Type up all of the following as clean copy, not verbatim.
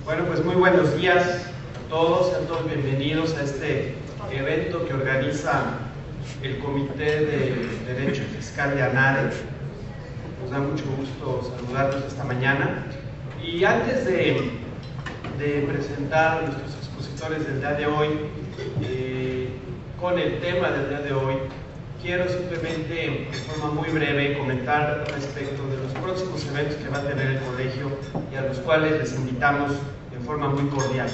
Bueno, pues muy buenos días a todos, sean todos bienvenidos a este evento que organiza el Comité de Derecho Fiscal de ANADE. Nos da mucho gusto saludarlos esta mañana. Y antes de presentar a nuestros expositores del día de hoy, con el tema del día de hoy, quiero simplemente, de forma muy breve, comentar respecto de los próximos eventos que va a tener el colegio y a los cuales les invitamos en forma muy cordial.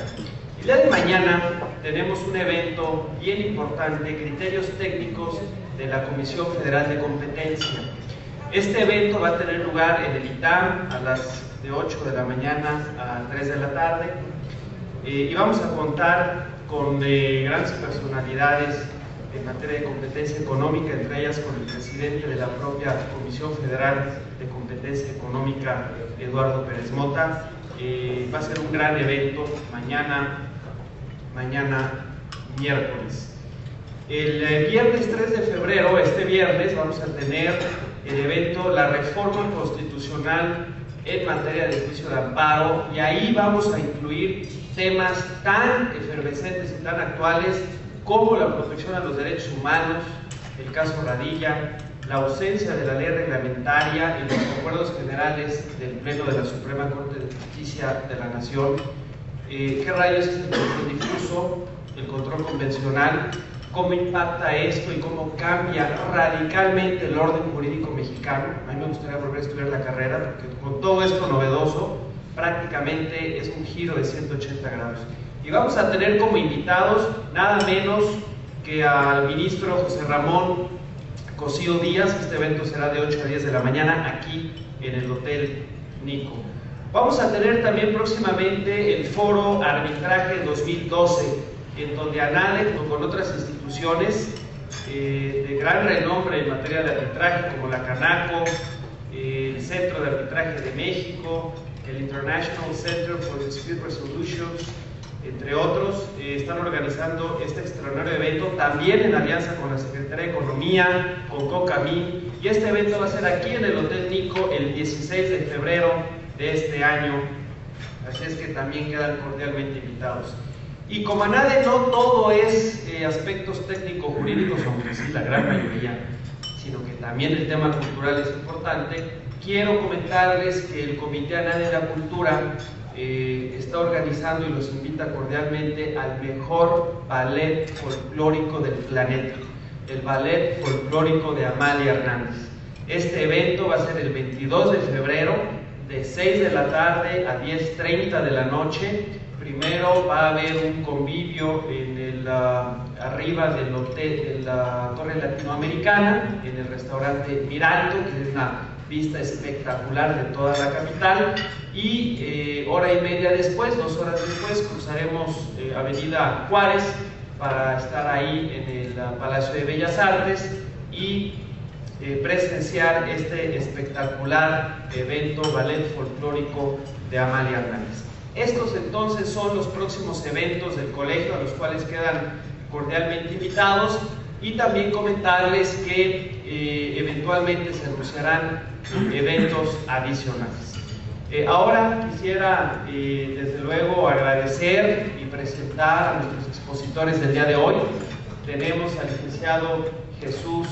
El día de mañana tenemos un evento bien importante, criterios técnicos de la Comisión Federal de Competencia. Este evento va a tener lugar en el ITAM a las de 8 de la mañana a 3 de la tarde y vamos a contar con grandes personalidades en materia de competencia económica, entre ellas con el presidente de la propia Comisión Federal de Competencia Económica, Eduardo Pérez Mota. Va a ser un gran evento mañana miércoles. El viernes 3 de febrero, este viernes, vamos a tener el evento La Reforma Constitucional en materia de juicio de amparo, y ahí vamos a incluir temas tan efervescentes y tan actuales como la protección a los derechos humanos, el caso Radilla, la ausencia de la ley reglamentaria y los acuerdos generales del Pleno de la Suprema Corte de Justicia de la Nación, qué rayos es el control difuso, el control convencional, cómo impacta esto y cómo cambia radicalmente el orden jurídico mexicano. A mí me gustaría volver a estudiar la carrera, porque con todo esto novedoso, prácticamente es un giro de 180 grados. Y vamos a tener como invitados nada menos que al ministro José Ramón Cosío Díaz. Este evento será de 8 a 10 de la mañana aquí en el Hotel Nico. Vamos a tener también próximamente el Foro Arbitraje 2012, en donde ANADE, junto con otras instituciones de gran renombre en materia de arbitraje, como la Canaco, el Centro de Arbitraje de México, el International Center for Dispute Resolutions, entre otros, están organizando este extraordinario evento, también en alianza con la Secretaría de Economía, con COCAMI, y este evento va a ser aquí en el Hotel Nico el 16 de febrero de este año, así es que también quedan cordialmente invitados. Y como ANADE no todo es aspectos técnico-jurídicos, aunque sí la gran mayoría, sino que también el tema cultural es importante, quiero comentarles que el Comité ANADE de la Cultura está organizando y los invita cordialmente al mejor ballet folclórico del planeta, el Ballet Folclórico de Amalia Hernández. Este evento va a ser el 22 de febrero, de 6 de la tarde a 10:30 de la noche. Primero va a haber un convivio en arriba del hotel de la Torre Latinoamericana, en el restaurante Miralto, que es una vista espectacular de toda la capital, y hora y media después, 2 horas después, cruzaremos Avenida Juárez para estar ahí en el Palacio de Bellas Artes y presenciar este espectacular evento ballet folclórico de Amalia Hernández. Estos entonces son los próximos eventos del colegio a los cuales quedan cordialmente invitados, y también comentarles que eventualmente se anunciarán eventos adicionales. Ahora quisiera desde luego agradecer y presentar a nuestros expositores del día de hoy. Tenemos al licenciado Jesús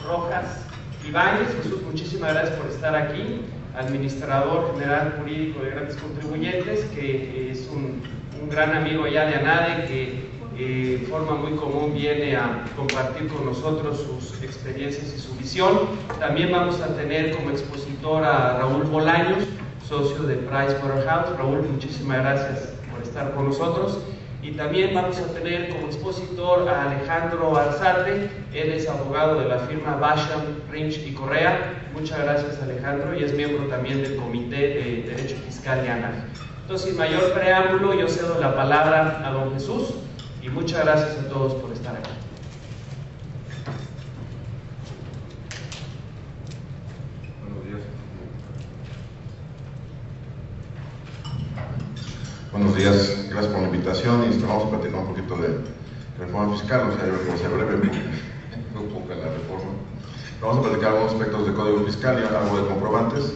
Rojas Ibáñez. Jesús, muchísimas gracias por estar aquí. Administrador General Jurídico de Grandes Contribuyentes, que es un gran amigo ya de ANADE, que de forma muy común viene a compartir con nosotros sus experiencias y su visión. También vamos a tener como expositor a Raúl Bolaños, socio de Pricewaterhouse. Raúl, muchísimas gracias por estar con nosotros. Y también vamos a tener como expositor a Alejandro Arzate. Él es abogado de la firma Basham, Rinch y Correa. Muchas gracias, Alejandro, y es miembro también del Comité de Derecho Fiscal de ANADE. Entonces, sin mayor preámbulo, yo cedo la palabra a don Jesús, y muchas gracias a todos por estar aquí. Buenos días. Buenos días, gracias por la invitación. Y vamos a platicar un poquito de reforma fiscal, o sea, yo creo que sea breve, un poco la reforma. Vamos a platicar algunos aspectos de código fiscal y algo de comprobantes.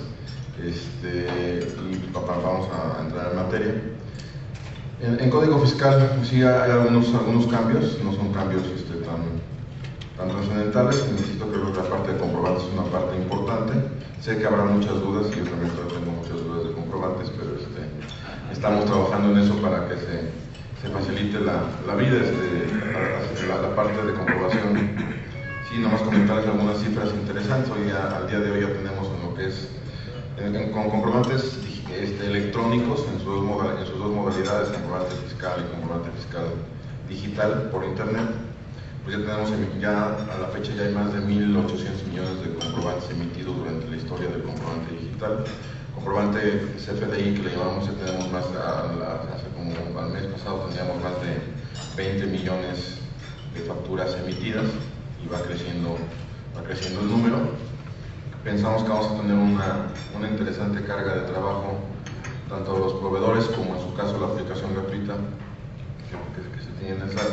Vamos a entrar en materia. En código fiscal sí hay algunos cambios, no son cambios tan trascendentales. Insisto, creo que la parte de comprobantes es una parte importante. Sé que habrá muchas dudas, y yo también tengo muchas dudas de comprobantes, pero estamos trabajando en eso para que se facilite la vida, la parte de comprobación. Sí, nomás comentarles algunas cifras interesantes. Al día de hoy ya tenemos en lo que es con comprobantes electrónicos en sus dos modalidades, comprobante fiscal y comprobante fiscal digital por internet. Pues ya tenemos, a la fecha ya hay más de 1.800 millones de comprobantes emitidos durante la historia del comprobante digital. Comprobante CFDI, que le llamamos, ya tenemos más, hace como al mes pasado teníamos más de 20 millones de facturas emitidas y va creciendo el número. Pensamos que vamos a tener una interesante carga de trabajo tanto a los proveedores como en su caso la aplicación gratuita que se tiene en el SAT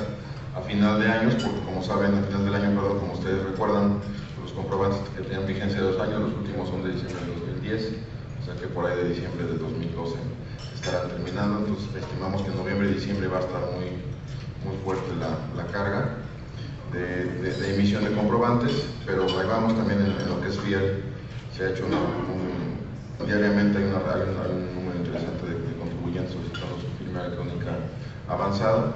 a final de años, porque como saben, a final del año, como ustedes recuerdan, los comprobantes que tenían vigencia de 2 años, los últimos son de diciembre de 2010, o sea que por ahí de diciembre de 2012 estarán terminando. Entonces estimamos que en noviembre y diciembre va a estar muy fuerte la carga de emisión de comprobantes, pero ahí vamos también en lo que es FIEL. Se ha hecho diariamente hay un número interesante de contribuyentes solicitando su firma electrónica avanzada.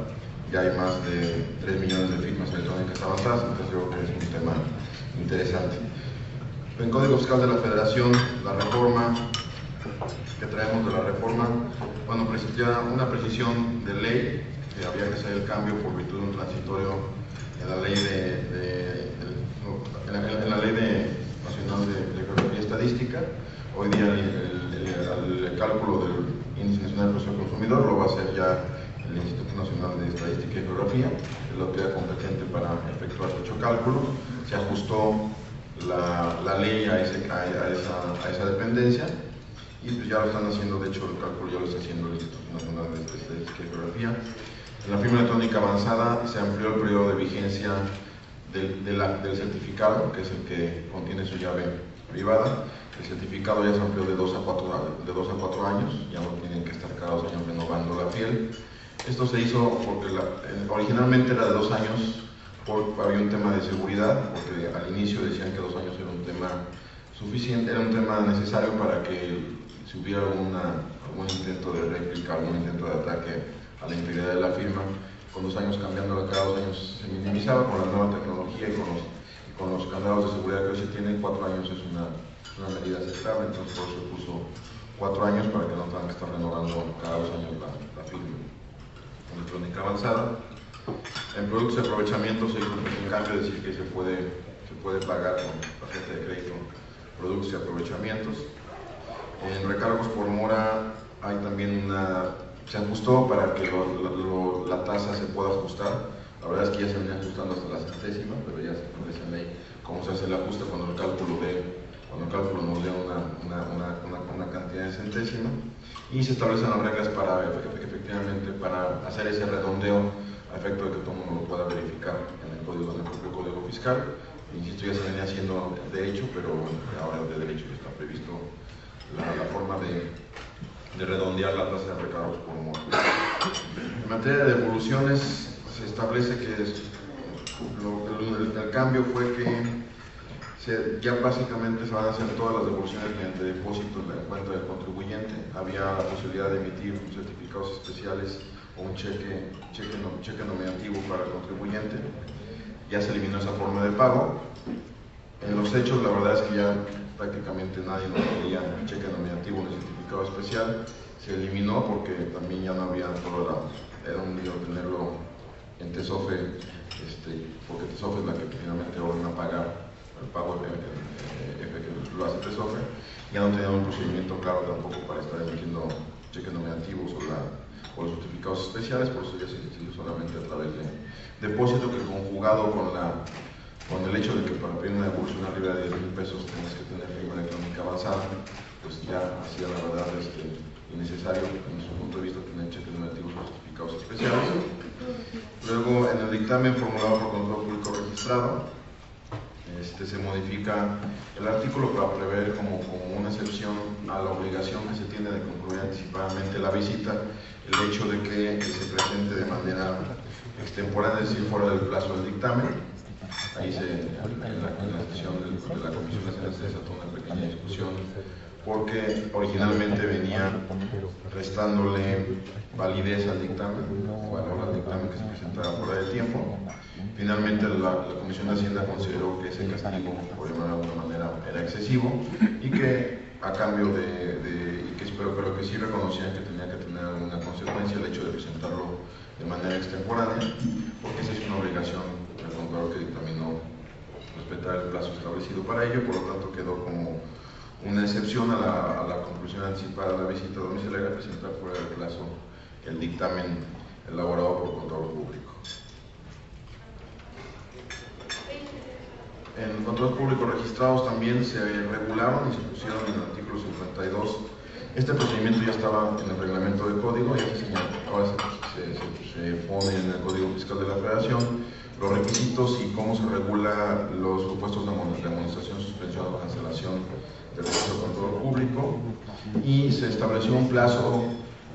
Ya hay más de 3 millones de firmas electrónicas avanzadas, entonces yo creo que es un tema interesante. En Código Fiscal de la Federación, la reforma que traemos de la reforma, bueno, ya una precisión de ley, que había que hacer el cambio por virtud de un transitorio en la ley nacional de geografía y estadística. Hoy día el cálculo del índice nacional de precio del consumidor lo va a hacer ya el Instituto Nacional de Estadística y Geografía, es la autoridad competente para efectuar dicho cálculo. Se ajustó la ley a esa dependencia y pues ya lo están haciendo. De hecho el cálculo ya lo está haciendo el Instituto Nacional de Estadística y Geografía. En la firma electrónica avanzada se amplió el periodo de vigencia del certificado, que es el que contiene su llave privada. El certificado ya se amplió de 2 a 4 años, ya no tienen que estar cada 2 años renovando la FIEL. Esto se hizo porque originalmente era de 2 años, había un tema de seguridad, porque al inicio decían que 2 años era un tema suficiente, era un tema necesario para que si hubiera algún intento de réplica, algún intento de ataque a la integridad de la firma, con 2 años cambiándola cada 2 años se minimizaba. Con la nueva tecnología y con los candados de seguridad que hoy se tienen, 4 años es una medida aceptable, entonces por eso se puso 4 años para que no tengan que estar renovando cada 2 años la firma electrónica avanzada. En productos de aprovechamiento se hizo un cambio, es decir, que se puede pagar con tarjeta de crédito productos y aprovechamientos. En recargos por mora hay también se ajustó para que la tasa se pueda ajustar. La verdad es que ya se venía ajustando hasta la centésima, pero ya se establece en ley cómo se hace el ajuste cuando el cálculo nos dé una cantidad de centésima, y se establecen las reglas efectivamente para hacer ese redondeo a efecto de que todo el mundo lo pueda verificar en el propio código fiscal. Insisto, ya se venía haciendo de hecho, pero ahora de derecho está previsto la forma de redondear la tasa de recargos por mora. En materia de devoluciones, se establece que el cambio fue que ya básicamente se van a hacer todas las devoluciones mediante depósito en la cuenta del contribuyente. Había la posibilidad de emitir certificados especiales o un cheque nominativo para el contribuyente. Ya se eliminó esa forma de pago. En los hechos, la verdad es que ya prácticamente nadie nos pedía cheque nominativo ni certificado especial. Se eliminó porque también ya no había era un lío tenerlo en TESOFE, porque TESOFE es la que finalmente ordena pagar el pago que lo hace TESOFE. Ya no tenía un procedimiento claro tampoco para estar emitiendo cheques nominativos o los certificados especiales, por eso ya se hizo solamente a través de depósito, que conjugado con el hecho de que para pedir una devolución arriba de 10,000 pesos tienes que tener firma electrónica avanzada, pues ya hacía la verdad innecesario, en su punto de vista, tener cheques nominativos o certificados especiales. Luego, en el dictamen formulado por Control Público Registrado, se modifica el artículo para prever como una excepción a la obligación que se tiene de concluir anticipadamente la visita, el hecho de que se presente de manera extemporánea, es decir, fuera del plazo del dictamen. Ahí en la sesión de la Comisión Nacional se desató una pequeña discusión porque originalmente venía restándole validez al dictamen, valor al dictamen que se presentaba fuera de tiempo. Finalmente la Comisión de Hacienda consideró que ese castigo, por llamarlo de alguna manera, era excesivo y que a cambio y que pero que sí reconocían que tenía que tener alguna consecuencia el hecho de presentarlo de manera extemporánea, porque esa es una obligación del contador que dictaminó respetar el plazo establecido para ello. Por lo tanto quedó como una excepción a la conclusión anticipada de la visita domiciliaria, presentar fuera del plazo el dictamen elaborado por contador público. En controles públicos registrados también se regularon y se pusieron en el artículo 52. Este procedimiento ya estaba en el reglamento de código, ya se señaló, ahora se pone en el Código Fiscal de la Federación los requisitos y cómo se regula los supuestos de amonestación, suspensión o cancelación del registro de control público, y se estableció un plazo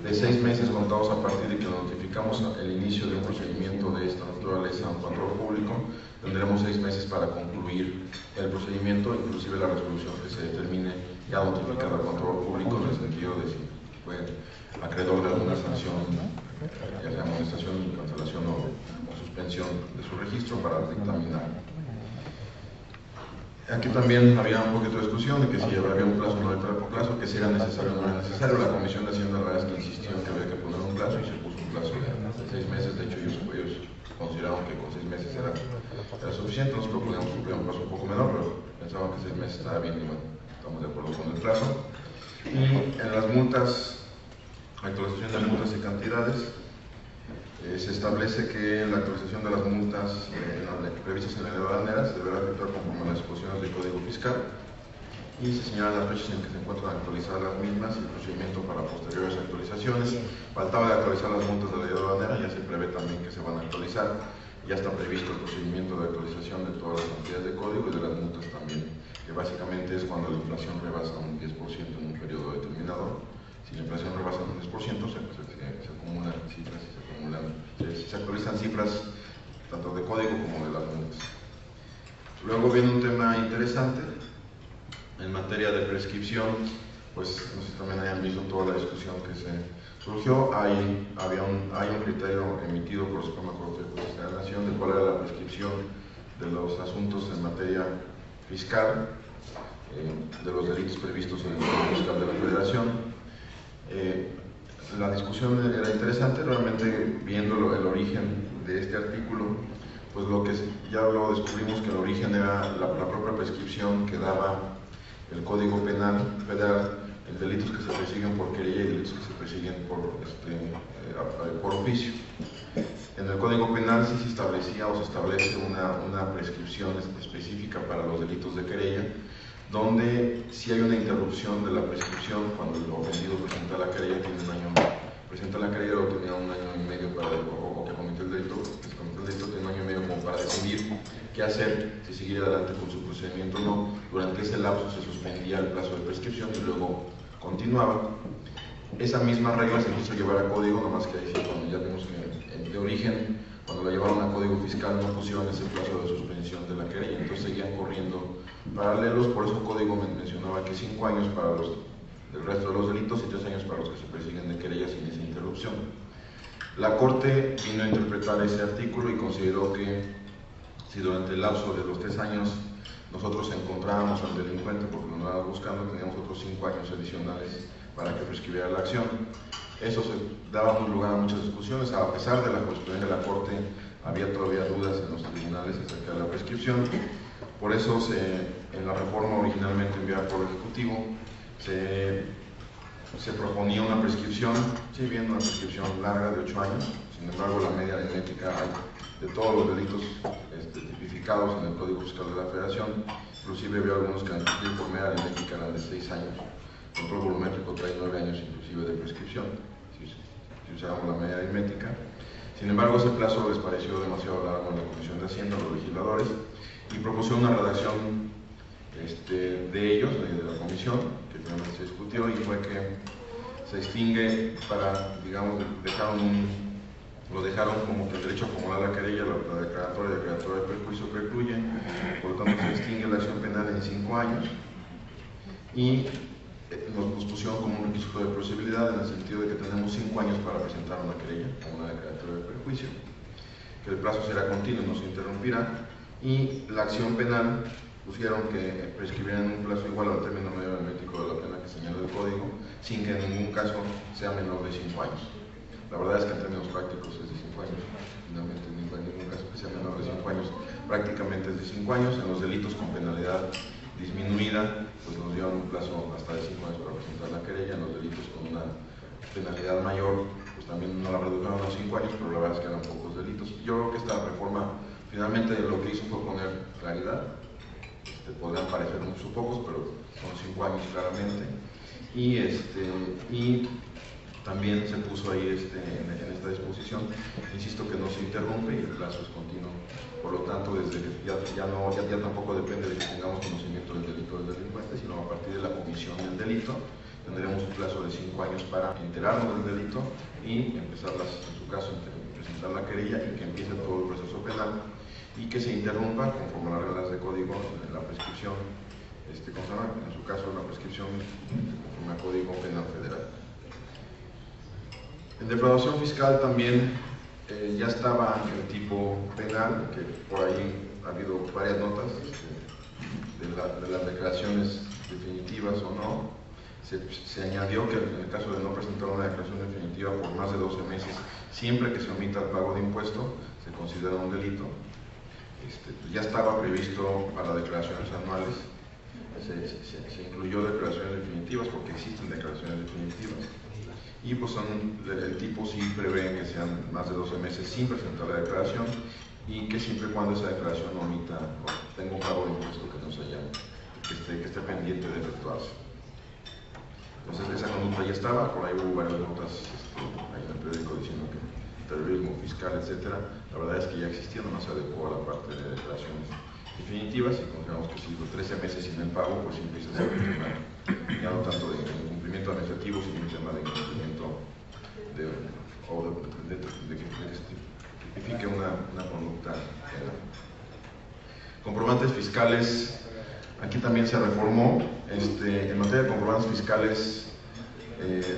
de 6 meses contados a partir de que notificamos el inicio de un procedimiento de esta naturaleza a un control público. Tendremos 6 meses para concluir el procedimiento, inclusive la resolución que se determine ya notificada al control público, en el sentido de si fue acreedor de alguna sanción, ya sea amonestación, cancelación o suspensión de su registro, para dictaminar. Aquí también había un poquito de discusión de que si había un plazo o no había plazo, que si era necesario o no era necesario. La Comisión de Hacienda, la verdad es que insistió en que había que poner un plazo y se puso un plazo de 6 meses. De hecho, ellos consideraban que con 6 meses era suficiente. Nosotros proponemos un plazo un poco menor, pero pensaban que 6 meses estaba bien y bueno, estamos de acuerdo con el plazo. Y en las multas, actualización de multas y cantidades, se establece que la actualización de las multas previstas en la ley aduanera se deberá efectuar conforme a las disposiciones del Código Fiscal, y se señalan las fechas en que se encuentran actualizadas las mismas y el procedimiento para posteriores actualizaciones. Faltaba de actualizar las multas de la ley aduanera, ya se prevé también que se van a actualizar. Ya está previsto el procedimiento de actualización de todas las cantidades de código y de las multas también, que básicamente es cuando la inflación rebasa un 10% en un periodo determinado. Si la inflación rebasa un 10%, se acumulan cifras y se actualizan cifras tanto de código como de las multas. Luego viene un tema interesante en materia de prescripción. Pues no sé si también hayan visto toda la discusión que se surgió. Hay un criterio emitido por la Suprema Corte de Justicia de la Nación de cuál era la prescripción de los asuntos en materia fiscal, de los delitos previstos en el Código Fiscal de la Federación. La discusión era interesante, realmente viendo el origen de este artículo, pues ya lo descubrimos que el origen era la propia prescripción que daba el Código Penal Federal en delitos que se persiguen por querella y delitos que se persiguen por oficio. En el Código Penal sí se establecía o se establece una prescripción específica para los delitos de querella, donde si hay una interrupción de la prescripción cuando el ofendido presenta la querella, tiene un año, presenta la querella o tenía 1 año y medio para o que cometió el delito, tiene 1 año y medio como para decidir qué hacer, si seguir adelante con su procedimiento o no. Durante ese lapso se suspendía el plazo de prescripción y luego continuaba. Esa misma regla se quiso llevar a código, nomás que ahí sí, cuando ya vimos de origen, cuando la llevaron a código fiscal no pusieron ese plazo de suspensión de la querella, entonces seguían corriendo paralelos. Por eso código mencionaba que 5 años para el resto de los delitos y 3 años para los que se persiguen de querella sin esa interrupción. La Corte vino a interpretar ese artículo y consideró que si durante el lapso de los 3 años nosotros encontrábamos al delincuente porque lo andábamos buscando, teníamos otros 5 años adicionales para que prescribiera la acción. Eso daba lugar a muchas discusiones. A pesar de la jurisprudencia de la Corte, había todavía dudas en los tribunales acerca de la prescripción. Por eso en la reforma originalmente enviada por el Ejecutivo se proponía una prescripción, sí bien una prescripción larga de 8 años. Sin embargo, la media aritmética de todos los delitos tipificados en el Código Fiscal de la Federación, inclusive había algunos que por media aritmética eran de 6 años. Control volumétrico trae 9 años inclusive de prescripción, si usáramos la media aritmética. Sin embargo, ese plazo les pareció demasiado largo a la Comisión de Hacienda, a los legisladores, y propusieron una redacción de ellos, de la Comisión, que finalmente se discutió, y fue que se extingue para, digamos, lo dejaron como que el derecho a formular la querella, la declaratoria de perjuicio precluye, por lo tanto se extingue la acción penal en 5 años y nos pusieron como un requisito de procedibilidad en el sentido de que tenemos 5 años para presentar una querella o una declaratoria de perjuicio, que el plazo será continuo, no se interrumpirá, y la acción penal pusieron que prescribieran un plazo igual al término medio hermético de la pena que señala el código, sin que en ningún caso sea menor de 5 años. La verdad es que en términos prácticos es de 5 años, finalmente en ningún caso que sea menor de 5 años, prácticamente es de 5 años. En los delitos con penalidad disminuida, pues nos dieron un plazo hasta de 5 años para presentar la querella. En los delitos con una penalidad mayor, pues también no la redujeron a los 5 años, pero la verdad es que eran pocos delitos. Yo creo que esta reforma finalmente lo que hizo fue poner claridad. Podrán parecer muchos o pocos, pero son 5 años claramente. Y también se puso ahí en esta disposición, insisto, que no se interrumpe y el plazo es continuo. Por lo tanto, desde que ya tampoco depende de que tengamos conocimiento del delito del delincuente, sino a partir de la comisión del delito tendremos un plazo de 5 años para enterarnos del delito y empezar, en su caso, presentar la querella y que empiece todo el proceso penal y que se interrumpa conforme a las reglas de código la prescripción, en su caso la prescripción conforme al Código Penal Federal. En defraudación fiscal también ya estaba el tipo penal, que por ahí ha habido varias notas de las declaraciones definitivas o no. Se añadió que en el caso de no presentar una declaración definitiva por más de 12 meses, siempre que se omita el pago de impuesto, se considera un delito. Ya estaba previsto para declaraciones anuales, se incluyó declaraciones definitivas porque existen declaraciones definitivas y pues el tipo sí prevé que sean más de 12 meses sin presentar la declaración y que siempre y cuando esa declaración omita o tenga un pago de impuesto que no se haya, que esté pendiente de efectuarse. Entonces esa conducta ya estaba, por ahí hubo varias notas ahí en el periódico diciendo que terrorismo fiscal, etcétera. La verdad es que ya existía, no se adecuó a la parte de declaraciones definitivas y consideramos que si los 13 meses sin el pago, pues empieza a ser un tema ya no tanto de incumplimiento administrativo, sino un tema de incumplimiento de que tipifique una conducta penal. Comprobantes fiscales, aquí también se reformó. En materia de comprobantes fiscales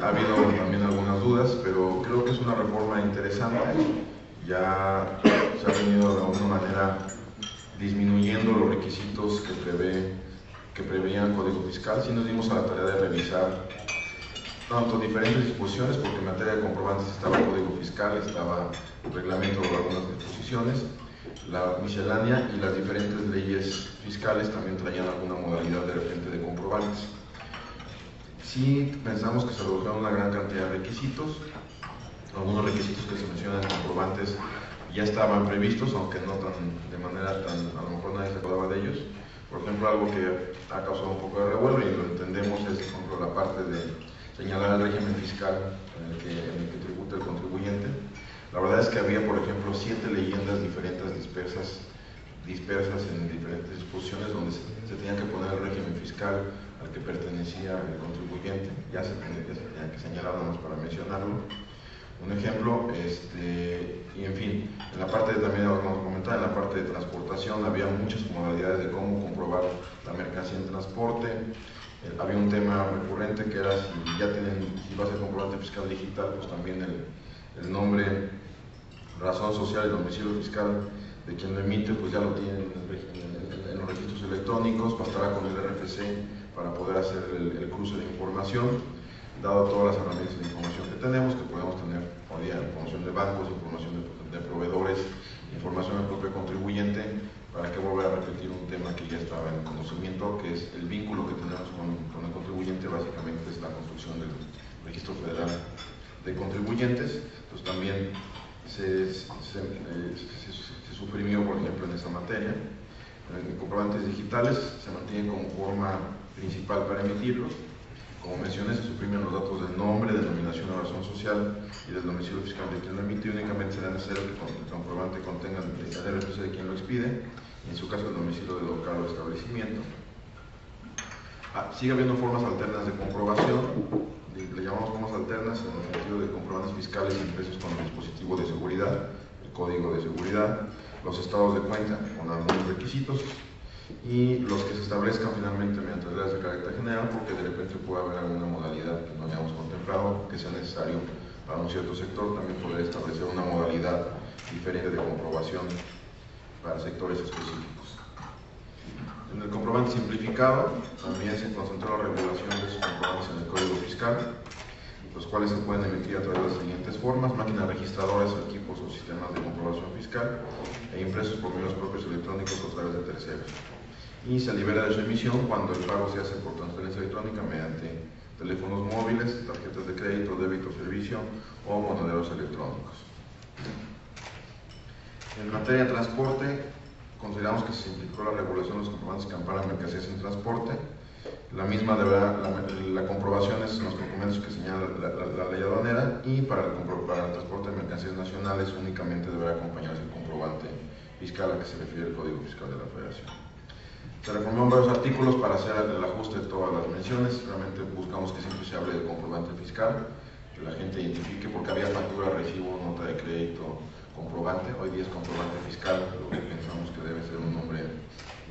ha habido también algunas dudas, pero creo que es una reforma interesante. Ya se ha venido de alguna manera disminuyendo los requisitos que preveía el Código Fiscal. Sí nos dimos a la tarea de revisar tanto diferentes disposiciones, porque en materia de comprobantes estaba el Código Fiscal, estaba el reglamento de algunas disposiciones, la miscelánea y las diferentes leyes fiscales también traían alguna modalidad de repente de comprobantes. Sí pensamos que se redujeron una gran cantidad de requisitos. Algunos requisitos que se mencionan en comprobantes ya estaban previstos, aunque no de manera tan, a lo mejor nadie se acordaba de ellos. Por ejemplo, algo que ha causado un poco de revuelo y lo entendemos es, por ejemplo, la parte de señalar el régimen fiscal en el que tributa el contribuyente. La verdad es que había, por ejemplo, 7 leyendas diferentes dispersas en diferentes disposiciones donde se tenía que poner el régimen fiscal al que pertenecía el contribuyente. Ya se tenía que señalar nada más para mencionarlo. Un ejemplo, y en fin, en la parte también, como comentaba, en la parte de transportación había muchas modalidades de cómo comprobar la mercancía en transporte. Había un tema recurrente que era si va a ser comprobante fiscal digital, pues también el nombre, razón social y domicilio fiscal de quien lo emite, pues ya lo tienen en los registros electrónicos, bastará con el RFC para poder hacer el cruce de información, dado todas las herramientas de información que tenemos, que podemos tener hoy día información de bancos, información de proveedores, información del propio contribuyente, para que volver a repetir un tema que ya estaba en conocimiento, que es el vínculo que tenemos con el contribuyente. Básicamente es la construcción del Registro Federal de Contribuyentes. Entonces también se suprimió, por ejemplo, en esa materia. En comprobantes digitales se mantienen como forma principal para emitirlos. Como mencioné, se suprimen los datos del nombre, denominación o razón social y del domicilio fiscal de quien lo emite. Únicamente será necesario que el comprobante contenga el RFC de quien lo expide y, en su caso, el domicilio del local o establecimiento. Sigue habiendo formas alternas de comprobación, le llamamos formas alternas internas en el sentido de comprobantes fiscales impresos con el dispositivo de seguridad, el código de seguridad, los estados de cuenta con algunos requisitos y los que se establezcan finalmente mediante reglas de carácter general, porque de repente puede haber alguna modalidad que no hayamos contemplado que sea necesario para un cierto sector. También poder establecer una modalidad diferente de comprobación para sectores específicos. En el comprobante simplificado también se concentró la regulación de esos comprobantes en el Código Fiscal, los cuales se pueden emitir a través de las siguientes formas: máquinas registradoras, equipos o sistemas de comprobación fiscal, e impresos por medios propios electrónicos o a través de terceros. Y se libera de su emisión cuando el pago se hace por transferencia electrónica mediante teléfonos móviles, tarjetas de crédito, débito, servicio o monederos electrónicos. En materia de transporte, consideramos que se simplificó la regulación de los comprobantes que amparan mercancías en transporte. La misma deberá, la comprobación es en los documentos que señala la ley aduanera, y para el transporte de mercancías nacionales únicamente deberá acompañarse el comprobante fiscal a que se refiere el Código Fiscal de la Federación. Se reformaron varios artículos para hacer el ajuste de todas las menciones. Realmente buscamos que siempre se hable del comprobante fiscal, que la gente identifique, porque había factura, recibo, nota de crédito, comprobante. Hoy día es comprobante fiscal, pero pensamos que debe ser un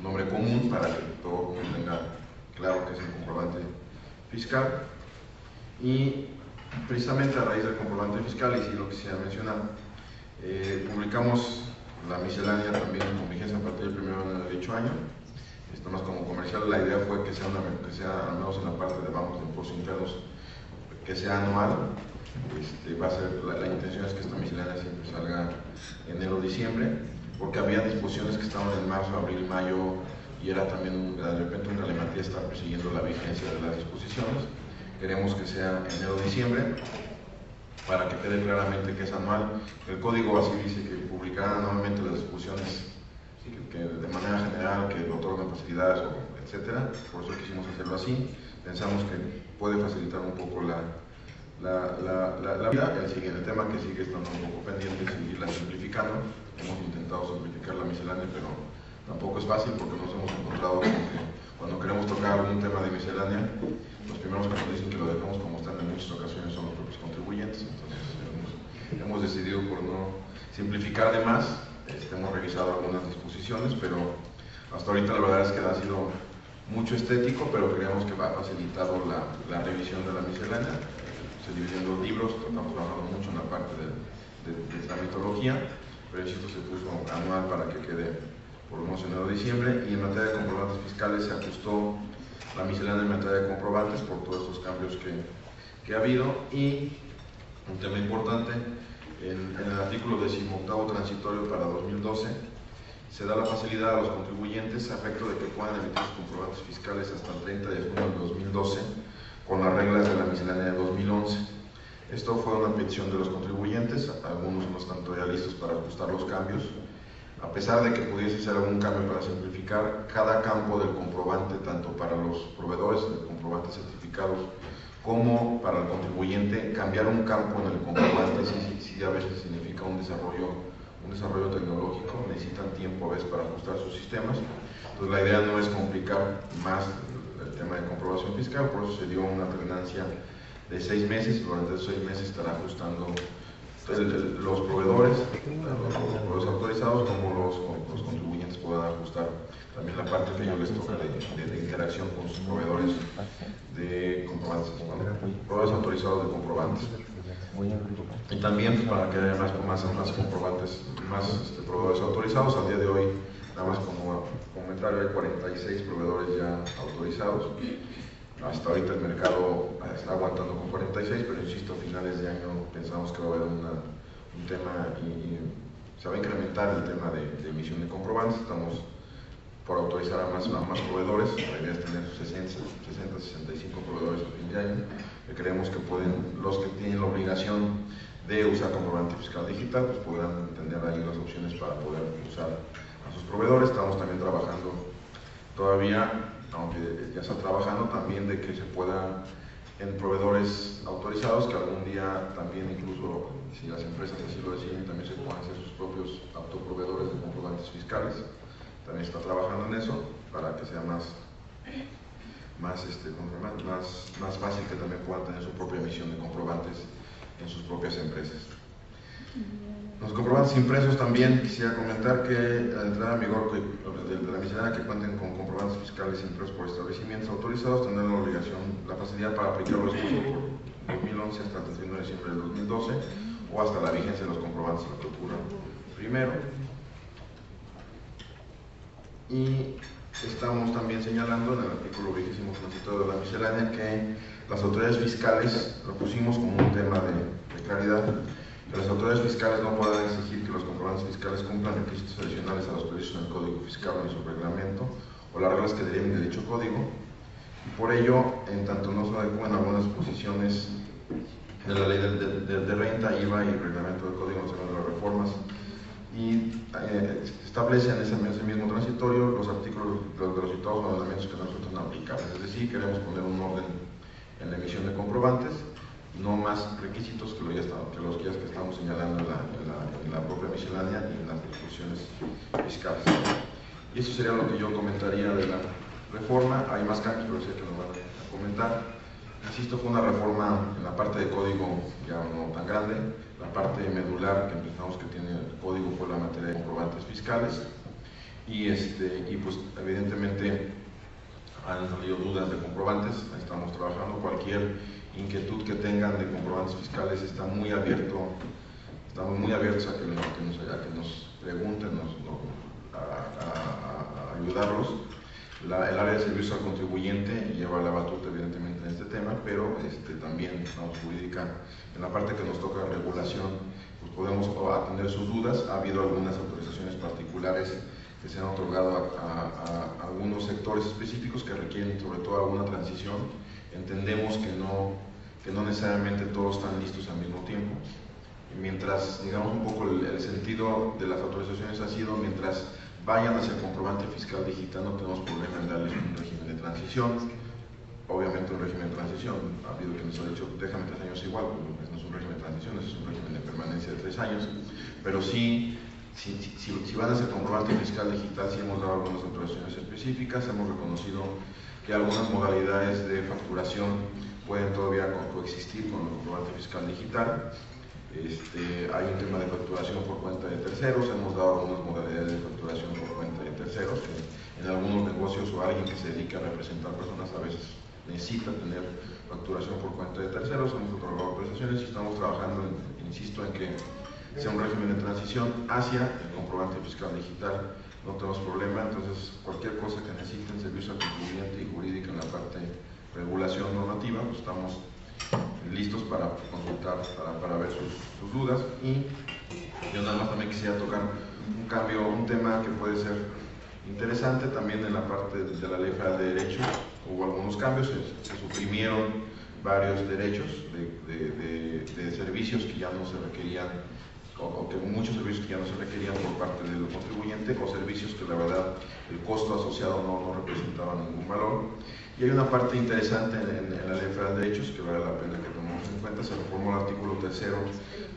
nombre común para que todo tenga claro que es el comprobante fiscal. Y precisamente a raíz del comprobante fiscal, y sí lo quisiera mencionar, publicamos la miscelánea también con vigencia a partir del 1 de enero de dicho año. Esto más como comercial, la idea fue que sea, al menos en la parte de impuestos internos, que sea anual. Va a ser, la intención es que esta miscelánea siempre salga enero o diciembre, porque había disposiciones que estaban en marzo, abril, mayo, y era también de repente una galematía estar persiguiendo la vigencia de las disposiciones. Queremos que sea enero o diciembre, para que quede claramente que es anual. El código así dice que publicará anualmente las disposiciones que de manera general que otorgan facilidades, etcétera. Por eso quisimos hacerlo así. Pensamos que puede facilitar un poco la vida. El tema que sigue estando un poco pendiente es seguirla simplificando. Hemos intentado simplificar la miscelánea, pero tampoco es fácil, porque nos hemos encontrado con que cuando queremos tocar algún tema de miscelánea, los primeros que nos dicen que lo dejamos como están en muchas ocasiones son los propios contribuyentes. Entonces hemos decidido por no simplificar de más. Hemos revisado algunas disposiciones, pero hasta ahorita la verdad es que ha sido mucho estético, pero creemos que va a facilitar la revisión de la miscelánea. Se dividen los libros, estamos trabajando mucho en la parte de tramitología, pero esto se puso anual para que quede por lo menos en enero de diciembre. Y en materia de comprobantes fiscales se ajustó la miscelánea en materia de comprobantes por todos estos cambios que ha habido. Y un tema importante, en el artículo 18º transitorio para 2012, se da la facilidad a los contribuyentes a efecto de que puedan emitir sus comprobantes fiscales hasta el 30 de junio del 2012 con las reglas de la miscelánea de 2011. Esto fue una petición de los contribuyentes. Algunos no están todavía listos para ajustar los cambios. A pesar de que pudiese ser algún cambio para simplificar, cada campo del comprobante, tanto para los proveedores de comprobantes certificados como para el contribuyente, cambiar un campo en el comprobante sí a veces significa un desarrollo tecnológico. Necesitan tiempo a veces para ajustar sus sistemas. Entonces la idea no es complicar más el tema de comprobación fiscal, por eso se dio una alternancia de 6 meses. Durante esos 6 meses estará ajustando los proveedores autorizados, como los contribuyentes puedan ajustar también la parte que ellos les toca de interacción con sus proveedores de comprobantes, proveedores autorizados de comprobantes. Y también para que haya más comprobantes, más proveedores autorizados. Al día de hoy, nada más como comentario, hay 46 proveedores ya autorizados. Hasta ahorita el mercado está aguantando con 46, pero insisto, a finales de año pensamos que va a haber un tema y se va a incrementar el tema de emisión de comprobantes. Estamos por autorizar a más proveedores. La idea es tener 65 proveedores a fin de año. Creemos que los que tienen la obligación de usar comprobante fiscal digital, pues podrán tener ahí las opciones para poder usar a sus proveedores. Estamos también trabajando todavía, aunque ya está trabajando también, de que se pueda en proveedores autorizados, que algún día también, incluso si las empresas así lo deciden, también se puedan hacer sus propios autoproveedores de comprobantes fiscales. También está trabajando en eso para que sea más más fácil que también puedan tener su propia emisión de comprobantes en sus propias empresas. Los comprobantes impresos también quisiera comentar que la entrada en vigor de la miscelánea que cuenten con comprobantes fiscales impresos por establecimientos autorizados tendrán la facilidad para aplicarlos por 2011 hasta el 31 de diciembre del 2012 o hasta la vigencia de los comprobantes de la Procura primero. Y estamos también señalando en el artículo 20 transitorio de la miscelánea que las autoridades fiscales, lo pusimos como un tema de claridad, que las autoridades fiscales no podrán exigir que los comprobantes fiscales cumplan requisitos adicionales a los previstos en el Código Fiscal o en su reglamento o las reglas que deriven de dicho código, y por ello, en tanto no se adecúan algunas disposiciones de la ley de renta, IVA y el reglamento del Código Nacional de las Reformas, y establece en ese mismo transitorio los artículos de los citados ordenamientos que no resultan aplicables. Es decir, queremos poner un orden en la emisión de comprobantes, no más requisitos que los que estamos señalando en la propia miscelánea y en las disposiciones fiscales. Y eso sería lo que yo comentaría de la reforma. Hay más cambios, pero sé que nos van a comentar. Insisto, fue una reforma en la parte de código ya no tan grande. La parte medular que pensamos que tiene el código fue la materia de comprobantes fiscales. Y pues evidentemente han salido dudas de comprobantes, estamos trabajando. Cualquier inquietud que tengan de comprobantes fiscales estamos muy abiertos a que nos pregunten, a ayudarlos. El área de servicio al contribuyente lleva la batuta evidentemente en este tema, pero también jurídica, en la parte que nos toca regulación, pues podemos atender sus dudas. Ha habido algunas autorizaciones particulares que se han otorgado a algunos sectores específicos que requieren sobre todo alguna transición. Entendemos que no necesariamente todos están listos al mismo tiempo. Y mientras, digamos, un poco el sentido de las autorizaciones ha sido, mientras vayan hacia el comprobante fiscal digital, no tenemos problema en darles un régimen de transición. Obviamente un régimen de transición, ha habido quienes han dicho, déjame 3 años igual, pues no es un régimen de transición, es un régimen de permanencia de 3 años, pero sí, si van hacia el comprobante fiscal digital, sí hemos dado algunas autorizaciones específicas, hemos reconocido que algunas modalidades de facturación pueden todavía coexistir con el comprobante fiscal digital. Hay un tema de facturación por cuenta de terceros, hemos dado algunas modalidades de facturación por cuenta de terceros, que en algunos negocios o alguien que se dedica a representar personas a veces necesita tener facturación por cuenta de terceros. Hemos otorgado autorizaciones y estamos trabajando, insisto, en que sea un régimen de transición hacia el comprobante fiscal digital. No tenemos problema, entonces cualquier cosa que necesiten, servicio al contribuyente y jurídica en la parte de regulación normativa, pues estamos listos para consultar, para ver sus dudas. Y yo nada más también quisiera tocar un tema que puede ser interesante también en la parte de la Ley Federal de Derechos. Hubo algunos cambios, se suprimieron varios derechos de servicios que ya no se requerían, o que muchos servicios que ya no se requerían por parte del contribuyente, o servicios que la verdad el costo asociado no representaba ningún valor. Y hay una parte interesante en la Ley Federal de Derechos que vale la pena que tomemos en cuenta. Se reformó el artículo 3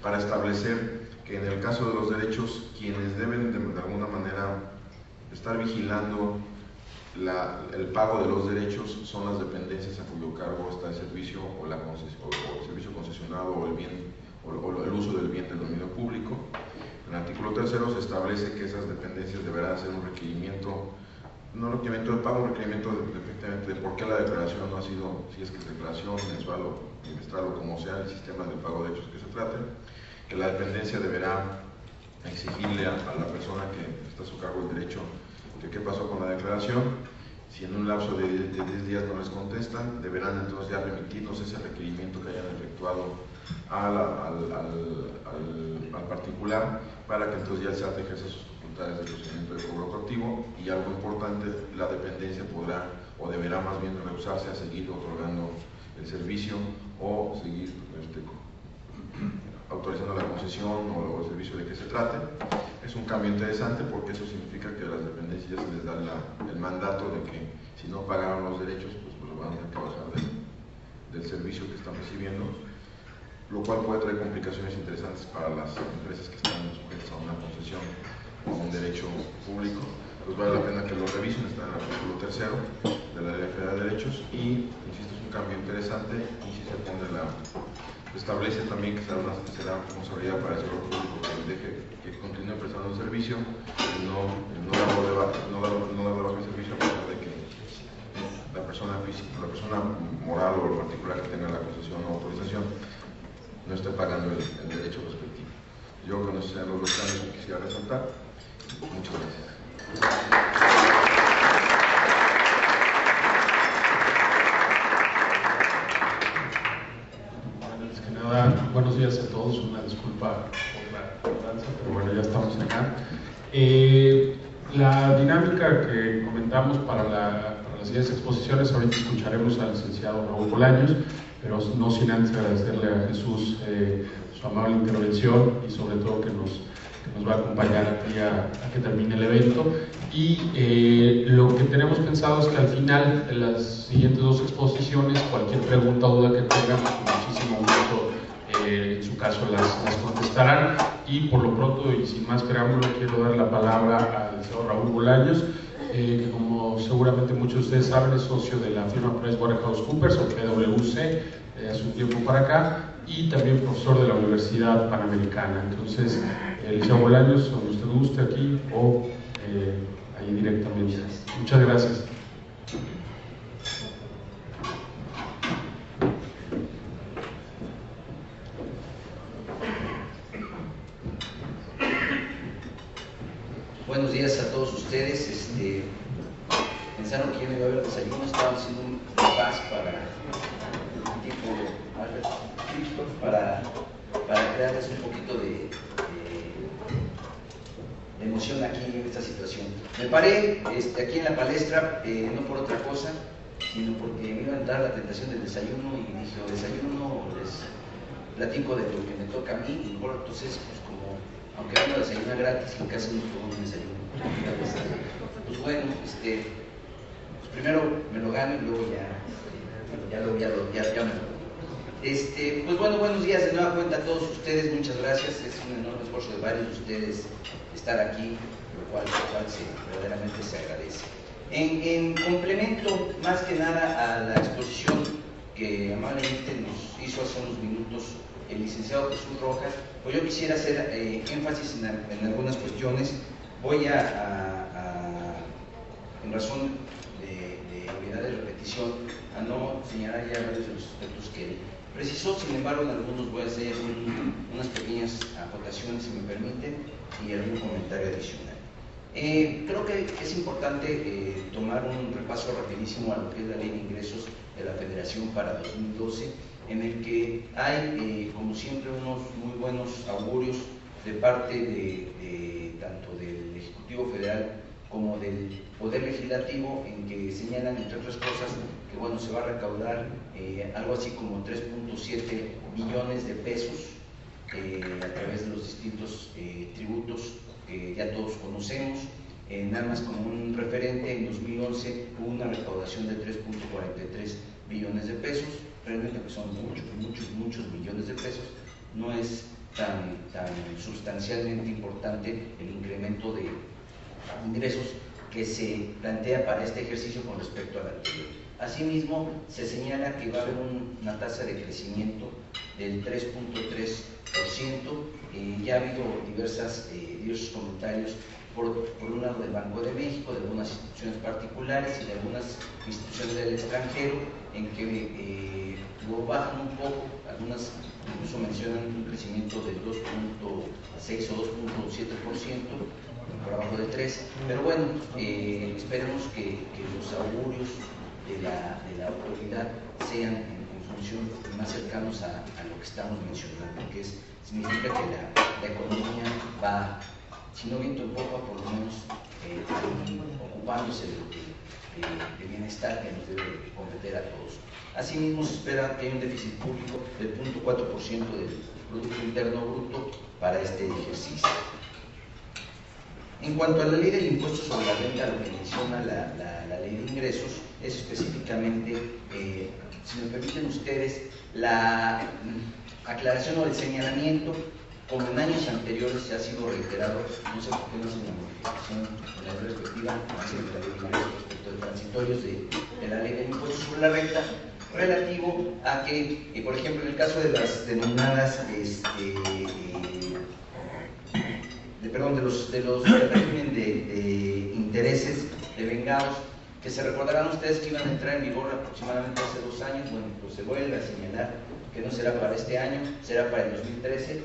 para establecer que en el caso de los derechos, quienes deben de alguna manera estar vigilando el pago de los derechos son las dependencias a cuyo cargo está el servicio o el servicio concesionado o el bien o el uso del bien del dominio público. En el artículo 3 se establece que esas dependencias deberán hacer un requerimiento, no requerimiento de pago, un requerimiento de por qué la declaración no ha sido, si es que es declaración mensual o trimestral o como sea el sistema de pago de derechos que se trate, que la dependencia deberá exigirle a la persona que está a su cargo el derecho que qué pasó con la declaración. Si en un lapso de 10 días no les contestan, deberán entonces ya remitirnos ese requerimiento que hayan efectuado al particular, para que entonces ya el SAT ejerza sus facultades de procedimiento de cobro coactivo. Y algo importante, la dependencia podrá o deberá más bien rehusarse a seguir otorgando el servicio o seguir autorizando la concesión o el servicio de que se trate. Es un cambio interesante porque eso significa que a las dependencias se les da el mandato de que si no pagaron los derechos, pues lo van a tener que bajar del servicio que están recibiendo, lo cual puede traer complicaciones interesantes para las empresas que están sujetas a una concesión o a un derecho público. pues vale la pena que lo revisen. Está en el artículo 3º de la Ley Federal de Derechos y, insisto, es un cambio interesante y si se pone establece también que será responsabilidad para el sector público que continúe prestando el servicio y no darlo de baja el servicio a pesar de que la persona física, la persona moral o el particular que tenga la concesión o autorización no esté pagando el derecho respectivo. Yo con esos sean los dos cambios que quisiera resaltar. Muchas gracias. Antes que nada, buenos días a todos. Una disculpa por la tardanza, pero bueno, ya estamos acá. La dinámica que comentamos para las siguientes exposiciones, ahorita escucharemos al licenciado Raúl Bolaños, pero no sin antes agradecerle a Jesús su amable intervención y sobre todo que nos va a acompañar aquí a que termine el evento. Y lo que tenemos pensado es que al final de las siguientes dos exposiciones, cualquier pregunta o duda que tengan, con muchísimo gusto, en su caso las contestarán. Y por lo pronto, y sin más preámbulo, quiero dar la palabra al señor Raúl Bolaños, que como seguramente muchos de ustedes saben, es socio de la firma PricewaterhouseCoopers o PwC, hace un tiempo para acá, y también profesor de la Universidad Panamericana. Entonces, el señor Bolaños, donde usted guste, aquí o ahí directamente. Muchas gracias. Buenos días a todos ustedes. Pensaron que yo no iba a haber desayuno, estaba haciendo un paz para crearles un poquito de emoción aquí en esta situación. Me paré aquí en la palestra, no por otra cosa, sino porque me iba a entrar la tentación del desayuno y dije, o desayuno o les platico de lo que me toca a mí, y bueno, entonces, pues como, aunque vengo a desayunar gratis, en casa no tomo un desayuno. Pues bueno, pues primero me lo gano y luego ya me lo. Pues bueno, buenos días de nueva cuenta a todos ustedes, muchas gracias. Es un enorme esfuerzo de varios de ustedes estar aquí, lo cual verdaderamente se agradece. En complemento, más que nada, a la exposición que amablemente nos hizo hace unos minutos el licenciado Jesús Rojas, pues yo quisiera hacer énfasis en algunas cuestiones. Voy en razón de obviedad de repetición, a no señalar ya varios de los aspectos que él precisó. Sin embargo, en algunos voy a hacer unas pequeñas acotaciones, si me permiten, y algún comentario adicional. Creo que es importante tomar un repaso rapidísimo a lo que es la Ley de Ingresos de la Federación para 2012, en el que hay, como siempre, unos muy buenos augurios de parte tanto del Ejecutivo Federal como del Poder Legislativo, en que señalan, entre otras cosas, que bueno, se va a recaudar algo así como 3.7 billones de pesos a través de los distintos tributos que ya todos conocemos. Nada más como un referente, en 2011 hubo una recaudación de 3.43 billones de pesos, realmente que son muchos millones de pesos. No es tan sustancialmente importante el incremento de ingresos que se plantea para este ejercicio con respecto al anterior. Asimismo, se señala que va a haber una tasa de crecimiento del 3.3%. Ya ha habido diversos comentarios, por un lado del Banco de México, de algunas instituciones particulares y de algunas instituciones del extranjero, en que lo bajan un poco, algunas incluso mencionan un crecimiento del 2.6 o 2.7%, por abajo de 3, pero bueno, esperemos que los augurios de la autoridad sean en función más cercanos a lo que estamos mencionando, que significa que la economía va, si no viento en popa, por lo menos ocupándose de bienestar que nos debe competir a todos. Asimismo, se espera que haya un déficit público del 0.4% del Producto Interno Bruto para este ejercicio. En cuanto a la ley del impuesto sobre la renta, lo que menciona la ley de ingresos es específicamente, si me permiten ustedes, la aclaración o el señalamiento como en años anteriores se ha sido reiterado, no sé por qué no hace una modificación en la respectiva materia de la ley de ingresos respecto de transitorios de la ley de impuestos sobre la renta, relativo a que, por ejemplo, en el caso de las denominadas de los régimen de intereses devengados, que se recordarán ustedes que iban a entrar en vigor aproximadamente hace 2 años. Bueno, pues se vuelve a señalar que no será para este año, será para el 2013,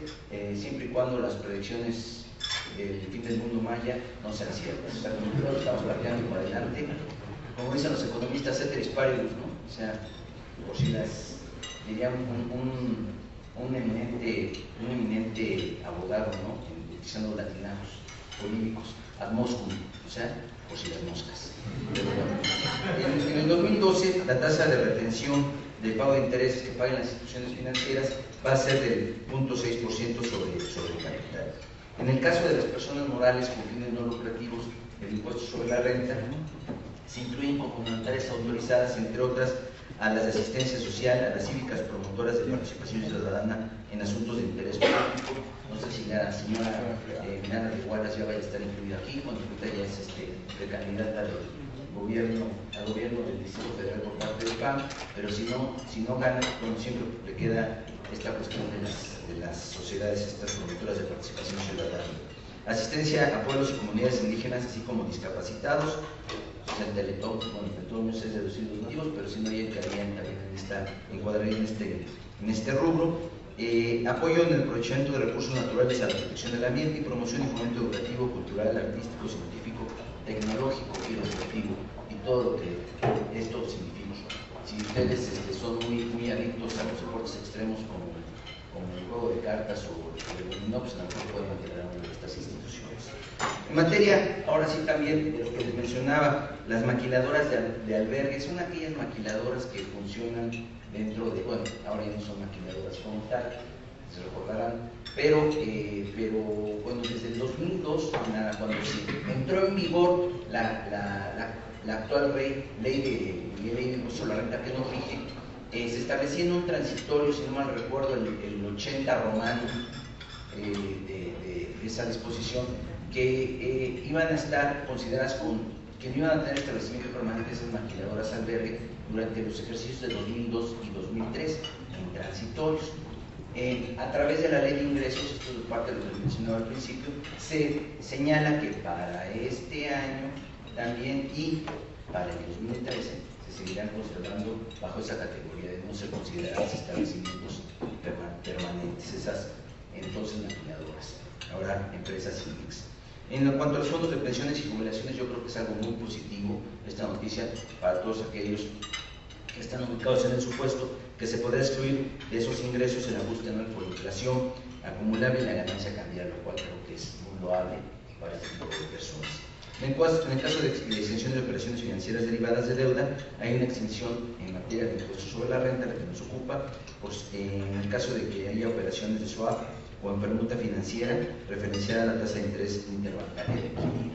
siempre y cuando las predicciones del fin del mundo maya no sean ciertas. O sea, como lo estamos planteando por adelante, como dicen los economistas, ceteris paribus, ¿no? O sea, por si las, diríamos, un eminente abogado, ¿no?, utilizando latinajos políticos, ad moscum, o sea, por si las moscas. En el 2012, la tasa de retención de pago de intereses que paguen las instituciones financieras va a ser del 0.6% sobre el capital. En el caso de las personas morales con fines no lucrativos, el impuesto sobre la renta, se incluyen complementarias autorizadas, entre otras, a las de asistencia social, a las cívicas promotoras de participación ciudadana en asuntos de interés público. No sé si la señora Miranda de Wallace ya vaya a estar incluida aquí, cuando ahorita ya es precandidata del gobierno, al gobierno del Distrito Federal por parte del PAN, pero si no gana, bueno, siempre le queda esta cuestión de las sociedades, estas promotoras de participación ciudadana. Asistencia a pueblos y comunidades indígenas, así como discapacitados. El Teletón, bueno, el Teletón no es deducir los motivos, pero si no, ya entrarían también encuadraría en este rubro. Apoyo en el aprovechamiento de recursos naturales a la protección del ambiente y promoción y fomento educativo, cultural, artístico, científico, tecnológico y educativo, y todo lo que esto significa. Si ustedes son muy adictos a los deportes extremos como el juego de cartas o el dominó, pues a lo mejor pueden integrar una de estas instituciones. En materia, ahora sí también, de lo que les mencionaba, las maquiladoras de albergues son aquellas maquiladoras que funcionan dentro de, bueno, ahora ya no son maquiladoras como tal, se recordarán, pero bueno, desde el 2002, cuando se entró en vigor la actual ley de impuesto a la renta que nos rige, se establecía en un transitorio, si no mal recuerdo, el 80 romano de esa disposición, que iban a estar consideradas que no iban a tener establecimiento permanente esas maquiladoras albergue durante los ejercicios de 2002 y 2003 en transitorios. A través de la ley de ingresos, esto es parte de lo que mencionaba al principio, se señala que para este año también y para el 2013 se seguirán conservando bajo esa categoría de no ser consideradas establecimientos permanentes, esas entonces maquinadoras, ahora empresas INEX. En cuanto a los fondos de pensiones y jubilaciones, yo creo que es algo muy positivo esta noticia para todos aquellos que están ubicados en el supuesto que se podrá excluir de esos ingresos el ajuste anual por inflación acumulable y la ganancia cambiaria, lo cual creo que es muy loable para este tipo de personas. En el caso de exención de operaciones financieras derivadas de deuda, hay una exención en materia de impuestos sobre la renta, la que nos ocupa, pues, en el caso de que haya operaciones de swap o en permuta financiera referenciada a la tasa de interés interbancaria de equilibrio.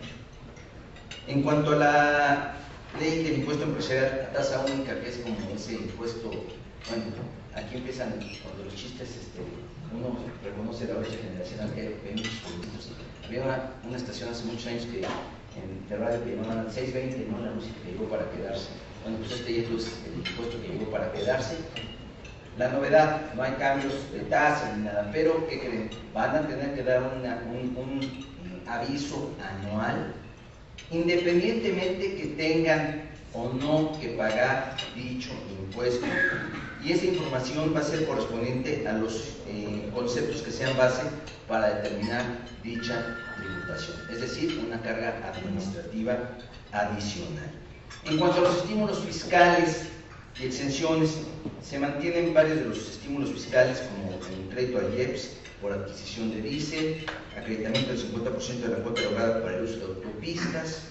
En cuanto a la ley del impuesto empresarial a tasa única, que es como ese impuesto, bueno, aquí empiezan cuando los chistes, uno reconoce la brecha generacional que hay muchos políticos. Había una estación hace muchos años que en radio que llamaban 620, ¿no?, la música que llegó para quedarse. Bueno, pues este ya es el impuesto que llegó para quedarse. La novedad, no hay cambios de tasa ni nada, pero ¿qué creen? Van a tener que dar un aviso anual, independientemente que tengan o no que pagar dicho impuesto, y esa información va a ser correspondiente a los conceptos que sean base para determinar dicha tributación, es decir, una carga administrativa adicional. En cuanto a los estímulos fiscales y exenciones, se mantienen varios de los estímulos fiscales, como el crédito al IEPS por adquisición de diésel, acreditamiento del 50% de la cuota lograda para el uso de autopistas,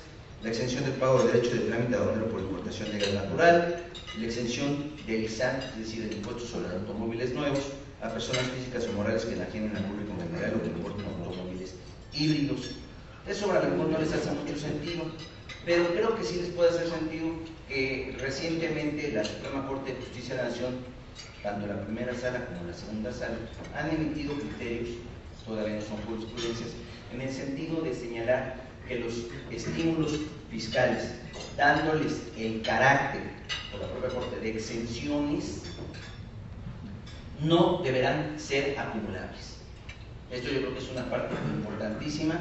la exención del pago de derecho de trámite aduanero por importación de gas natural, la exención del ISAT, es decir, el impuesto sobre automóviles nuevos, a personas físicas o morales que enajenen al público en general o que importen automóviles híbridos. Eso a lo mejor no les hace mucho sentido, pero creo que sí les puede hacer sentido que recientemente la Suprema Corte de Justicia de la Nación, tanto la primera sala como la segunda sala, han emitido criterios todavía no son jurisprudencias, en el sentido de señalar que los estímulos fiscales, dándoles el carácter, por la propia Corte, de exenciones, no deberán ser acumulables. Esto yo creo que es una parte importantísima,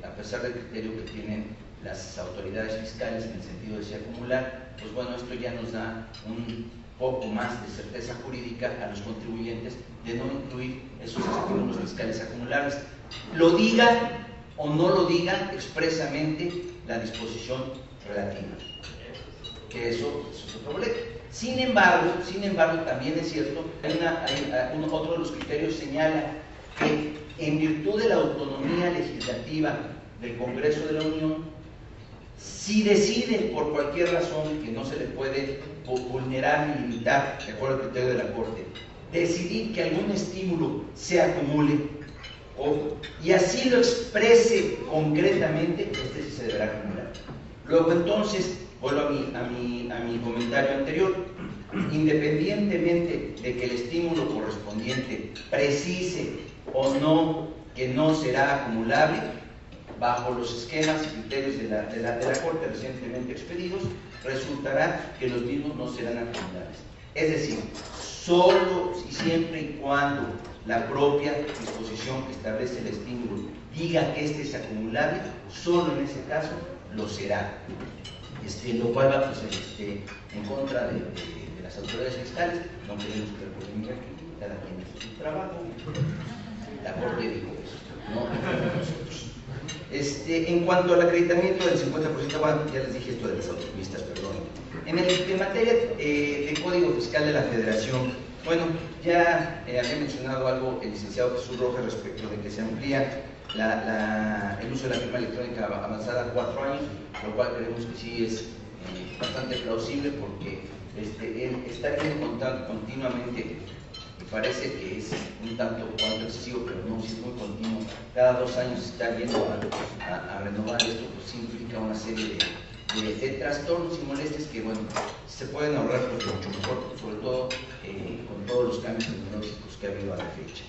a pesar del criterio que tienen las autoridades fiscales en el sentido de si acumular, pues bueno, esto ya nos da un poco más de certeza jurídica a los contribuyentes de no incluir esos estímulos fiscales acumulables. Lo diga o no lo diga expresamente la disposición relativa, que eso es otro boleto. Sin embargo, también es cierto, otro de los criterios señala que en virtud de la autonomía legislativa del Congreso de la Unión, si decide por cualquier razón que no se le puede vulnerar ni limitar, de acuerdo al criterio de la Corte, decidir que algún estímulo se acumule y así lo exprese concretamente, sí se deberá acumular. Luego entonces, vuelvo a mi comentario anterior, independientemente de que el estímulo correspondiente precise o no que no será acumulable, bajo los esquemas y criterios de la Corte recientemente expedidos, resultará que los mismos no serán acumulables. Es decir, solo y siempre y cuando la propia disposición que establece el estímulo diga que este es acumulable, solo en ese caso lo será. Lo cual va pues, en contra de las autoridades fiscales. No queremos que polémica aquí, cada quien hace su trabajo. La Corte dijo eso, no nosotros. En cuanto al acreditamiento del 50%, bueno, ya les dije esto de las autopistas, perdón. En materia de Código Fiscal de la Federación, bueno, ya había mencionado algo el licenciado Jesús Rojas respecto de que se amplía el uso de la firma electrónica avanzada a 4 años, lo cual creemos que sí es bastante plausible, porque el estar viendo continuamente, me parece que es un tanto cuanto excesivo, pero no, si es muy continuo, cada 2 años estar yendo a renovar esto, pues sí implica una serie de trastornos y molestias que, bueno, se pueden ahorrar pues mucho mejor, sobre todo con todos los cambios tecnológicos que ha habido a la fecha.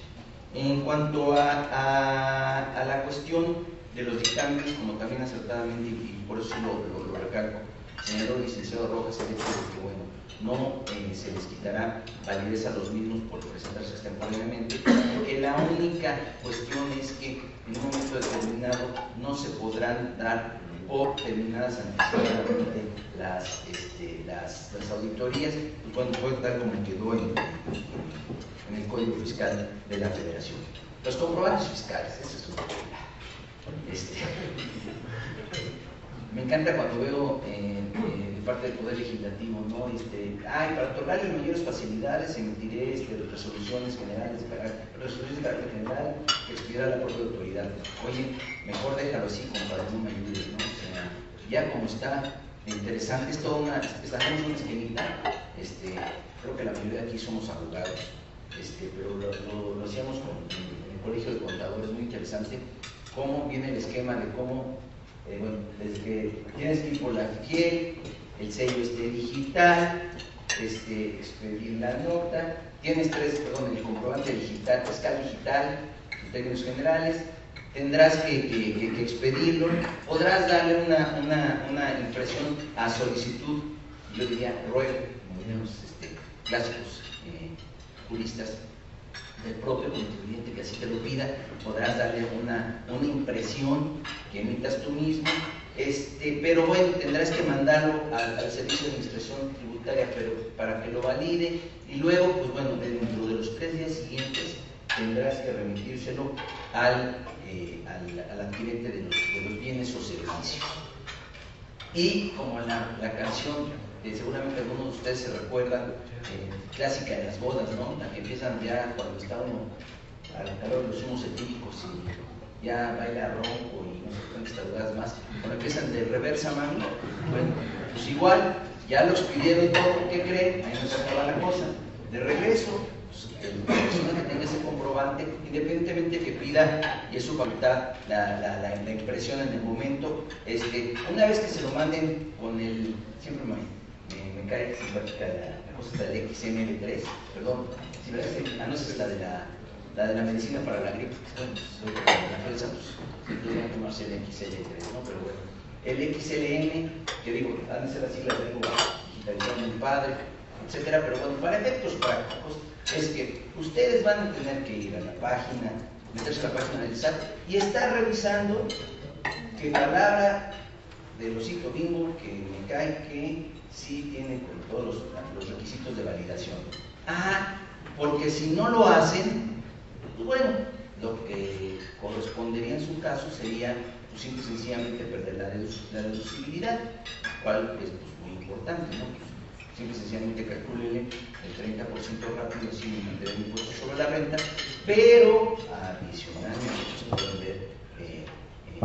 En cuanto a la cuestión de los dictámenes, como también acertadamente, y por eso lo recalco, señaló el licenciado Rojas el hecho de que, bueno, no se les quitará validez a los mismos por presentarse extemporáneamente, porque la única cuestión es que en un momento determinado no se podrán dar por terminadas anticipadamente las auditorías, pues bueno, puede dar como quedó en el Código Fiscal de la Federación. Los comprobantes fiscales, eso es una me encanta cuando veo de parte del Poder Legislativo, ¿no? Para otorgarles mayores facilidades emitiré resoluciones generales de carácter general que expidará la propia autoridad. Oye, mejor déjalo así como para que no me ayude, ¿no? O sea, ya como está interesante, es toda una esquemita, creo que la mayoría de aquí somos abogados, pero lo hacíamos en el Colegio de Contadores, muy interesante, cómo viene el esquema de cómo bueno, desde que tienes que ir por la FIEL, el sello digital, expedir la nota, tienes el comprobante digital, fiscal digital, en términos generales, tendrás que expedirlo, podrás darle una impresión a solicitud, yo diría ruego, como dirían los clásicos juristas, del propio contribuyente que así te lo pida, podrás darle una impresión que emitas tú mismo, pero bueno, tendrás que mandarlo al Servicio de Administración Tributaria para que lo valide, y luego, pues bueno, dentro de los 3 días siguientes tendrás que remitírselo al adquirente de los bienes o servicios. Y como la canción, seguramente algunos de ustedes se recuerdan, clásica de las bodas, ¿no? La que empiezan ya cuando está uno al calor de los humos etílicos y ya baila ronco y no sé cuántas tarugadas más, cuando empiezan de reversa, mami, bueno, pues igual, ya los pidieron todo, ¿qué creen? Ahí no se acaba la cosa. De regreso, pues, la persona que tenga ese comprobante, independientemente que pida, y es su facultad, la impresión en el momento, una vez que se lo manden con siempre me cae simpática la cosa del XML3, perdón, si no esa es la de la de la medicina para la gripe, soy de la prensa, pues voy a tomarse el XL3, ¿no? Pero bueno, el XLM, que digo, han de ser las siglas, tengo digitalizado mi padre, etcétera, pero bueno, para efectos prácticos, es que ustedes van a tener que ir a la página, meterse a la página del SAT y estar revisando que palabra del osito Bimbo que me cae que sí tiene con todos los requisitos de validación. Ah, porque si no lo hacen, pues bueno, lo que correspondería en su caso sería pues, simple y sencillamente perder la deducibilidad, cual es pues, muy importante, ¿no? Simple y sencillamente calcúlele el 30% rápido sin mantener el impuesto sobre la renta, pero adicionalmente se pueden ver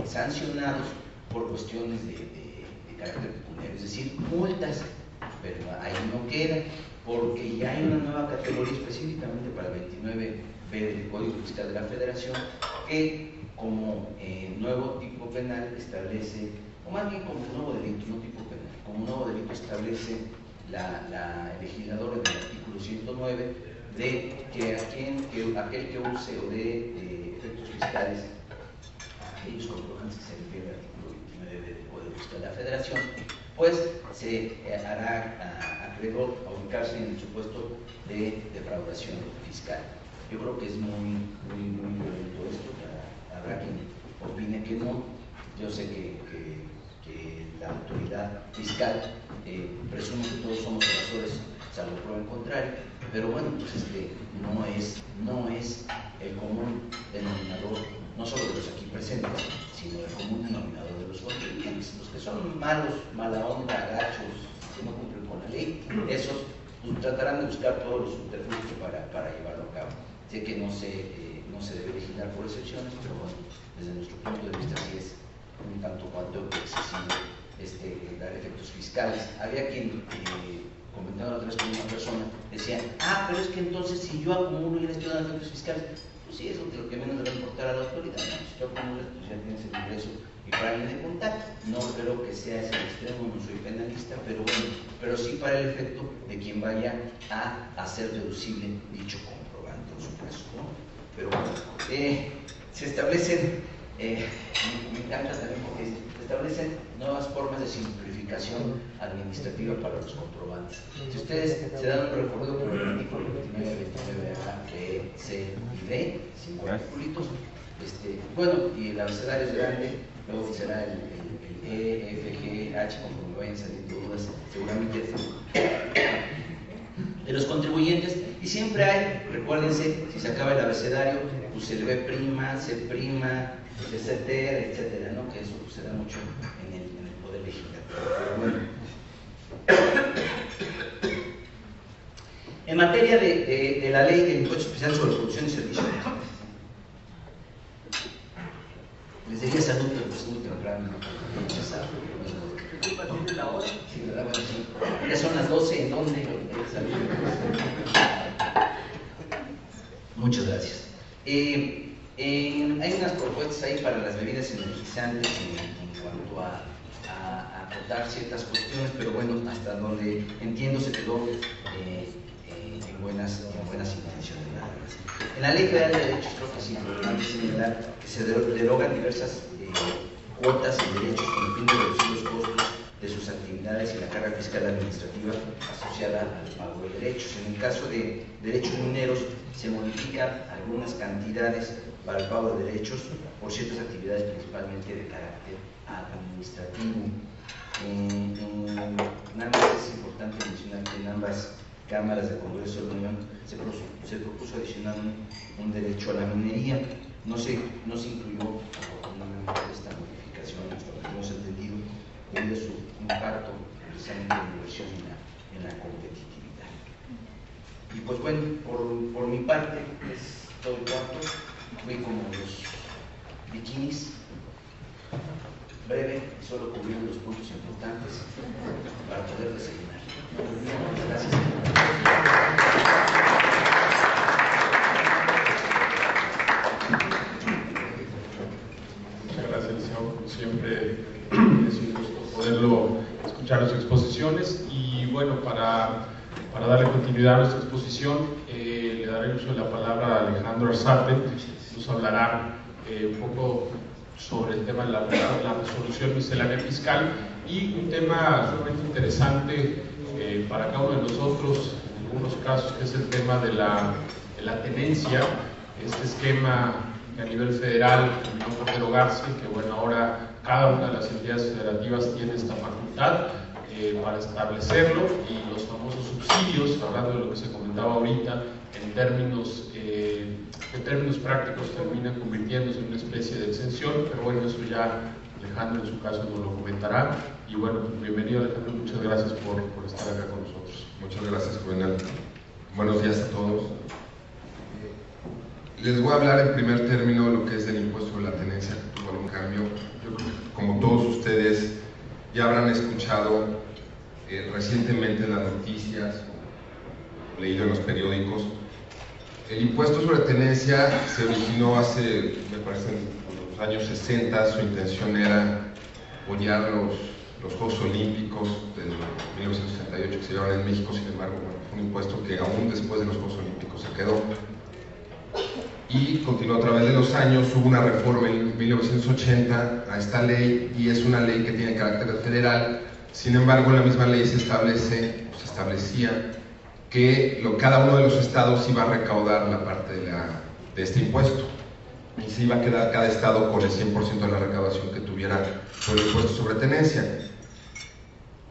sancionados por cuestiones de carácter pecuniario, es decir, multas, pero ahí no queda, porque ya hay una nueva categoría específicamente para el 29B del Código Fiscal de la Federación, que como nuevo tipo penal establece, o más bien como nuevo delito, no tipo penal, como nuevo delito establece la legisladora del artículo 109 de que aquel que use o dé efectos fiscales a aquellos comprobantes que se refiere al artículo 29 del Código Fiscal de la Federación, pues se hará acreedor a ubicarse en el supuesto de defraudación fiscal. Yo creo que es muy violento esto, habrá quien opine que no. Yo sé que la autoridad fiscal presume que todos somos evasores, salvo prueba en contrario, pero bueno, pues no es el común denominador, no solo de los aquí presentes, sino el común denominador de los contribuyentes. Los que son malos, mala onda, gachos, que no cumplen con la ley, esos pues, tratarán de buscar todos los subterfugios para llevarlo a cabo. Sé que no se debe legislar por excepciones, pero bueno, desde nuestro punto de vista sí es un tanto cuanto excesivo dar efectos fiscales. Había quien, comentando otra vez con una persona, decía, pero es que entonces si yo acumulo y le estoy dando efectos fiscales, pues sí, es lo que menos debe importar a la autoridad, ¿no? Si tú acumulas, pues ya tienes el ingreso y para alguien de contacto. No creo que sea ese el extremo, no soy penalista, pero bueno, pero sí para el efecto de quien vaya a hacer deducible dicho comprobante en su caso, ¿no? Pero bueno, se establecen, me encanta también porque se establecen nuevas formas de simplificación administrativa para los comprobantes. Si ustedes se dan un recorrido por el artículo 29, que C y D, 5 artículos, bueno, y el abecedario es grande, luego será el E, F, G, H, conforme vayan saliendo dudas, seguramente de los contribuyentes, y siempre hay, recuérdense, si se acaba el abecedario, pues el B', C', etcétera, etcétera, ¿no? Que eso pues, se da mucho en el poder legislativo. Pero bueno. En materia de la ley del impuesto especial sobre producción y servicios, les diría salud, pero pues muy temprano, ¿no? ¿A partir de la hora? Sí, ¿verdad? Bueno, sí. Ya son las 12, ¿en dónde? Muchas gracias. Hay unas propuestas ahí para las bebidas energizantes en cuanto a acotar ciertas cuestiones, pero bueno, hasta donde entiendo se quedó en buenas intenciones. En la Ley Federal de Derechos creo que sí, importante señalar que se derogan diversas cuotas y derechos con el fin de reducir los costos de sus actividades y la carga fiscal administrativa asociada al pago de derechos. En el caso de derechos mineros se modifican algunas cantidades para el pago de derechos por ciertas actividades principalmente de carácter administrativo. Nada más es importante mencionar que en ambas cámaras del Congreso de la Unión se propuso adicionar un derecho a la minería. No se incluyó afortunadamente esta modificación, hasta lo que hemos entendido, debido a su impacto precisamente en la inversión y en la competitividad. Y pues bueno, por mi parte es todo el cuarto. Fui como los bikinis, breve, y solo cubriendo los puntos importantes para poder desayunar. Gracias. Muchas gracias, licenciado. Como siempre, es un gusto poderlo escuchar las exposiciones. Y bueno, para darle continuidad a nuestra exposición, le daré el uso de la palabra a Alejandro Arzate. Nos hablará un poco sobre el tema de la resolución miscelánea fiscal y un tema sumamente interesante para cada uno de nosotros, en algunos casos, que es el tema de la tenencia, este esquema que a nivel federal terminó por derogarse, que bueno, ahora cada una de las entidades federativas tiene esta facultad para establecerlo, y los famosos subsidios, hablando de lo que se comentaba ahorita, en términos prácticos terminan convirtiéndose en una especie de exención, pero bueno, eso ya Alejandro en su caso nos lo comentará. Y bueno, bienvenido Alejandro, muchas gracias por estar acá con nosotros. Muchas gracias, Juvenal. Buenos días a todos. Les voy a hablar en primer término de lo que es el impuesto de la tenencia, que tuvo algún cambio. Yo creo que como todos ustedes ya habrán escuchado recientemente en las noticias, o leído en los periódicos, el impuesto sobre tenencia se originó hace, me parece, en los años 60. Su intención era apoyar los Juegos Olímpicos de 1968 que se llevaron en México. Sin embargo, bueno, fue un impuesto que aún después de los Juegos Olímpicos se quedó y continuó a través de los años. Hubo una reforma en 1980 a esta ley, y es una ley que tiene carácter federal. Sin embargo, en la misma ley se establecía que cada uno de los estados iba a recaudar la parte de este impuesto, y se iba a quedar cada estado con el 100% de la recaudación que tuviera por el impuesto sobre tenencia.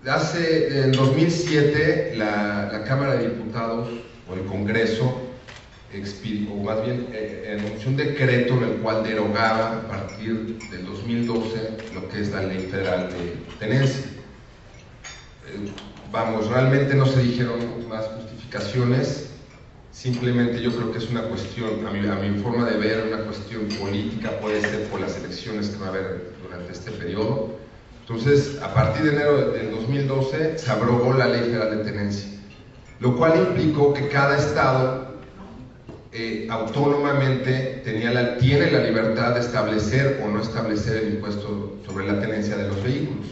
En 2007 la Cámara de Diputados, o el Congreso, anunció un decreto en el cual derogaba a partir del 2012 lo que es la Ley Federal de Tenencia. Realmente no se dijeron más justificaciones, simplemente yo creo que es una cuestión, a mi forma de ver, una cuestión política, puede ser por las elecciones que va a haber durante este periodo. Entonces, a partir de enero del 2012 se abrogó la Ley Federal de Tenencia, lo cual implicó que cada estado autónomamente tiene la libertad de establecer o no establecer el impuesto sobre la tenencia de los vehículos.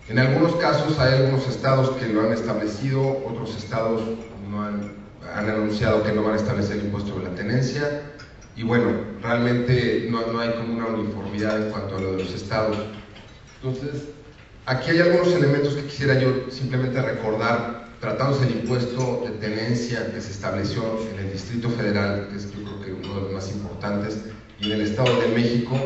En algunos casos hay algunos estados que lo han establecido, otros estados han anunciado que no van a establecer el impuesto sobre la tenencia, y bueno, realmente no hay como una uniformidad en cuanto a lo de los estados. Entonces, aquí hay algunos elementos que quisiera yo simplemente recordar, tratándose del impuesto de tenencia que se estableció en el Distrito Federal, que es yo creo que uno de los más importantes, y en el Estado de México,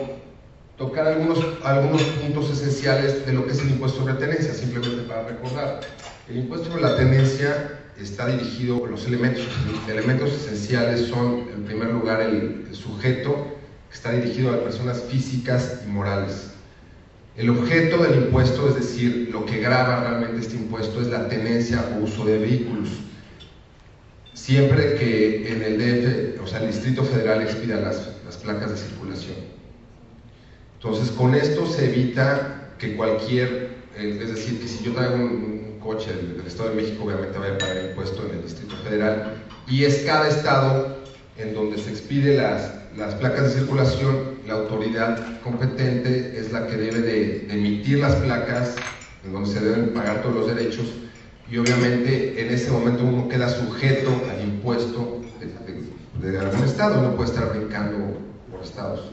tocar algunos puntos esenciales de lo que es el impuesto sobre tenencia, simplemente para recordar. El impuesto sobre la tenencia está dirigido, los elementos esenciales son, en primer lugar, el sujeto, que está dirigido a personas físicas y morales. El objeto del impuesto, es decir, lo que grava realmente este impuesto, es la tenencia o uso de vehículos. Siempre que en el DF, o sea, el Distrito Federal, expida las placas de circulación. Entonces, con esto se evita que es decir, que si yo traigo un coche del Estado de México, obviamente voy a pagar impuesto en el Distrito Federal, y es cada estado en donde se expide las placas de circulación, la autoridad competente es la que debe de emitir las placas, en donde se deben pagar todos los derechos, y obviamente en ese momento uno queda sujeto al impuesto de algún estado, no puede estar brincando por estados.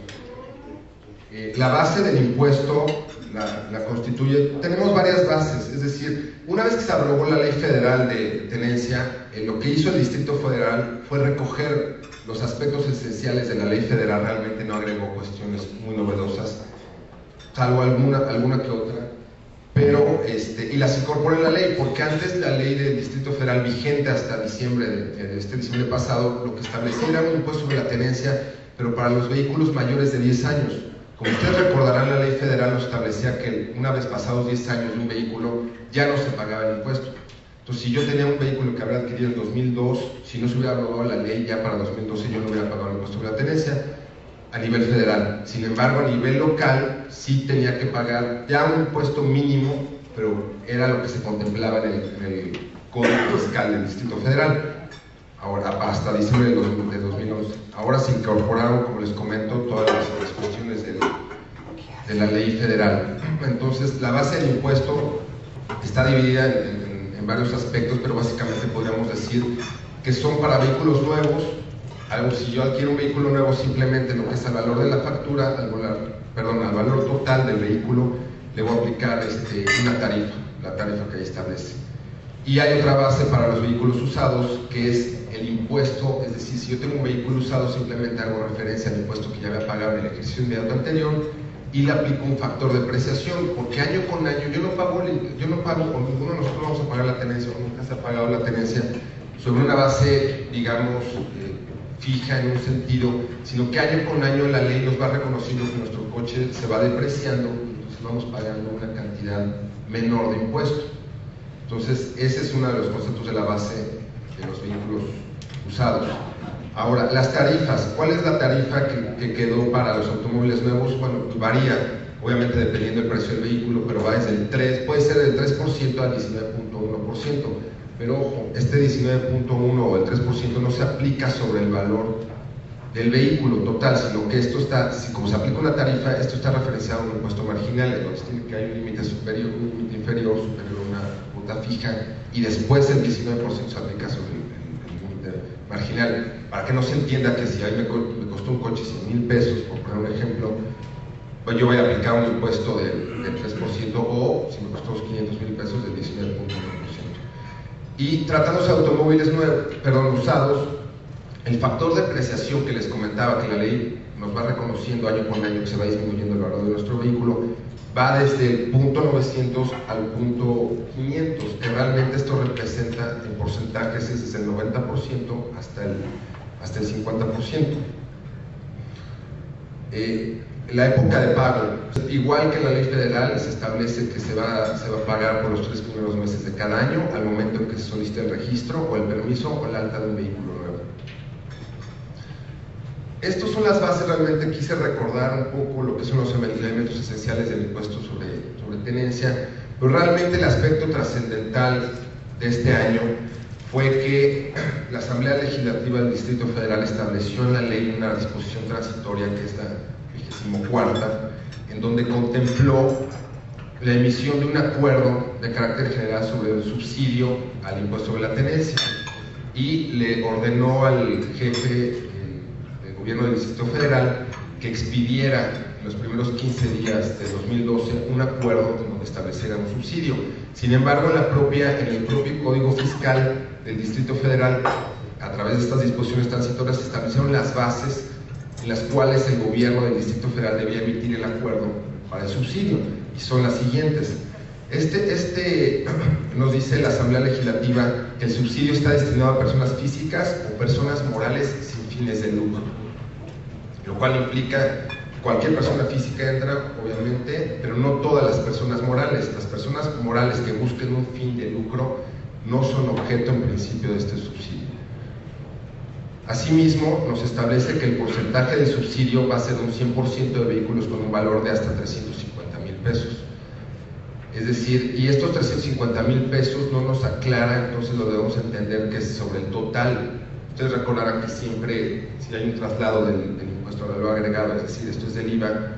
La base del impuesto la constituye, tenemos varias bases, es decir, una vez que se aprobó la Ley Federal de Tenencia, lo que hizo el Distrito Federal fue recoger los aspectos esenciales de la Ley Federal, realmente no agregó cuestiones muy novedosas, salvo alguna que otra, pero y las incorporó en la ley, porque antes la ley del Distrito Federal, vigente hasta diciembre pasado, lo que establecía era un impuesto sobre la tenencia, pero para los vehículos mayores de 10 años. Como ustedes recordarán, la ley federal nos establecía que una vez pasados 10 años de un vehículo ya no se pagaba el impuesto. Entonces, si yo tenía un vehículo que habría adquirido en 2002, si no se hubiera aprobado la ley ya para 2012, yo no hubiera pagado el impuesto sobre la tenencia a nivel federal. Sin embargo, a nivel local sí tenía que pagar ya un impuesto mínimo, pero era lo que se contemplaba en el Código Fiscal del Distrito Federal. Ahora, hasta diciembre de 2011. Ahora se incorporaron, como les comento, todas las cuestiones de la ley federal. Entonces, la base del impuesto está dividida en varios aspectos, pero básicamente podríamos decir que son para vehículos nuevos. Si yo adquiero un vehículo nuevo, simplemente lo que es al valor de la factura, al valor total del vehículo, le voy a aplicar una tarifa, la tarifa que ahí establece. Y hay otra base para los vehículos usados, que es el impuesto, es decir, si yo tengo un vehículo usado, simplemente hago referencia al impuesto que ya había pagado en el ejercicio inmediato anterior y le aplico un factor de depreciación, porque año con año yo no pago, o ninguno de nosotros vamos a pagar la tenencia, o nunca se ha pagado la tenencia sobre una base, digamos, fija en un sentido, sino que año con año la ley nos va reconociendo que nuestro coche se va depreciando, entonces vamos pagando una cantidad menor de impuesto. Entonces, ese es uno de los conceptos de la base de los vehículos usados. Ahora, las tarifas. ¿Cuál es la tarifa que quedó para los automóviles nuevos? Bueno, varía, obviamente dependiendo del precio del vehículo, pero va desde el 3, puede ser del 3% al 19.1%. Pero ojo, este 19.1 o el 3% no se aplica sobre el valor del vehículo total, sino que esto está, como se aplica una tarifa, esto está referenciado a un impuesto marginal, entonces tiene que hay un límite superior, un límite inferior, superior a una cuota fija, y después el 19% se aplica sobre el límite marginal, para que no se entienda que si a mí me costó un coche 100,000 pesos, por poner un ejemplo, pues yo voy a aplicar un impuesto del 3%, o si me costó 500,000 pesos, del 19.1%. Y tratándose de automóviles usados, el factor de depreciación que les comentaba, que la ley nos va reconociendo año con año que se va disminuyendo el valor de nuestro vehículo, va desde el punto 900 al punto 500, que realmente esto representa en porcentajes es desde el 90% hasta el 50%. La época de pago, igual que en la ley federal, se establece que se va a pagar por los 3 primeros meses de cada año, al momento en que se solicite el registro o el permiso o el alta de un vehículo nuevo. Estas son las bases. Realmente quise recordar un poco lo que son los elementos esenciales del impuesto sobre tenencia, pero realmente el aspecto trascendental de este año fue que la Asamblea Legislativa del Distrito Federal estableció en la ley una disposición transitoria, que es la 24ª, en donde contempló la emisión de un acuerdo de carácter general sobre el subsidio al impuesto sobre la tenencia, y le ordenó al jefe del gobierno del Distrito Federal que expidiera en los primeros 15 días de 2012 un acuerdo en donde estableciera un subsidio. Sin embargo, en el propio Código Fiscal del Distrito Federal, a través de estas disposiciones transitorias, se establecieron las bases en las cuales el gobierno del Distrito Federal debía emitir el acuerdo para el subsidio, y son las siguientes. Nos dice la Asamblea Legislativa que el subsidio está destinado a personas físicas o personas morales sin fines de lucro, lo cual implica que cualquier persona física entra, obviamente, pero no todas las personas morales. Las personas morales que busquen un fin de lucro no son objeto en principio de este subsidio. Asimismo, nos establece que el porcentaje del subsidio va a ser un 100% de vehículos con un valor de hasta 350,000 pesos. Es decir, y estos 350,000 pesos no nos aclara, entonces lo debemos entender que es sobre el total. Ustedes recordarán que siempre, si hay un traslado del impuesto al valor agregado, es decir, esto es del IVA,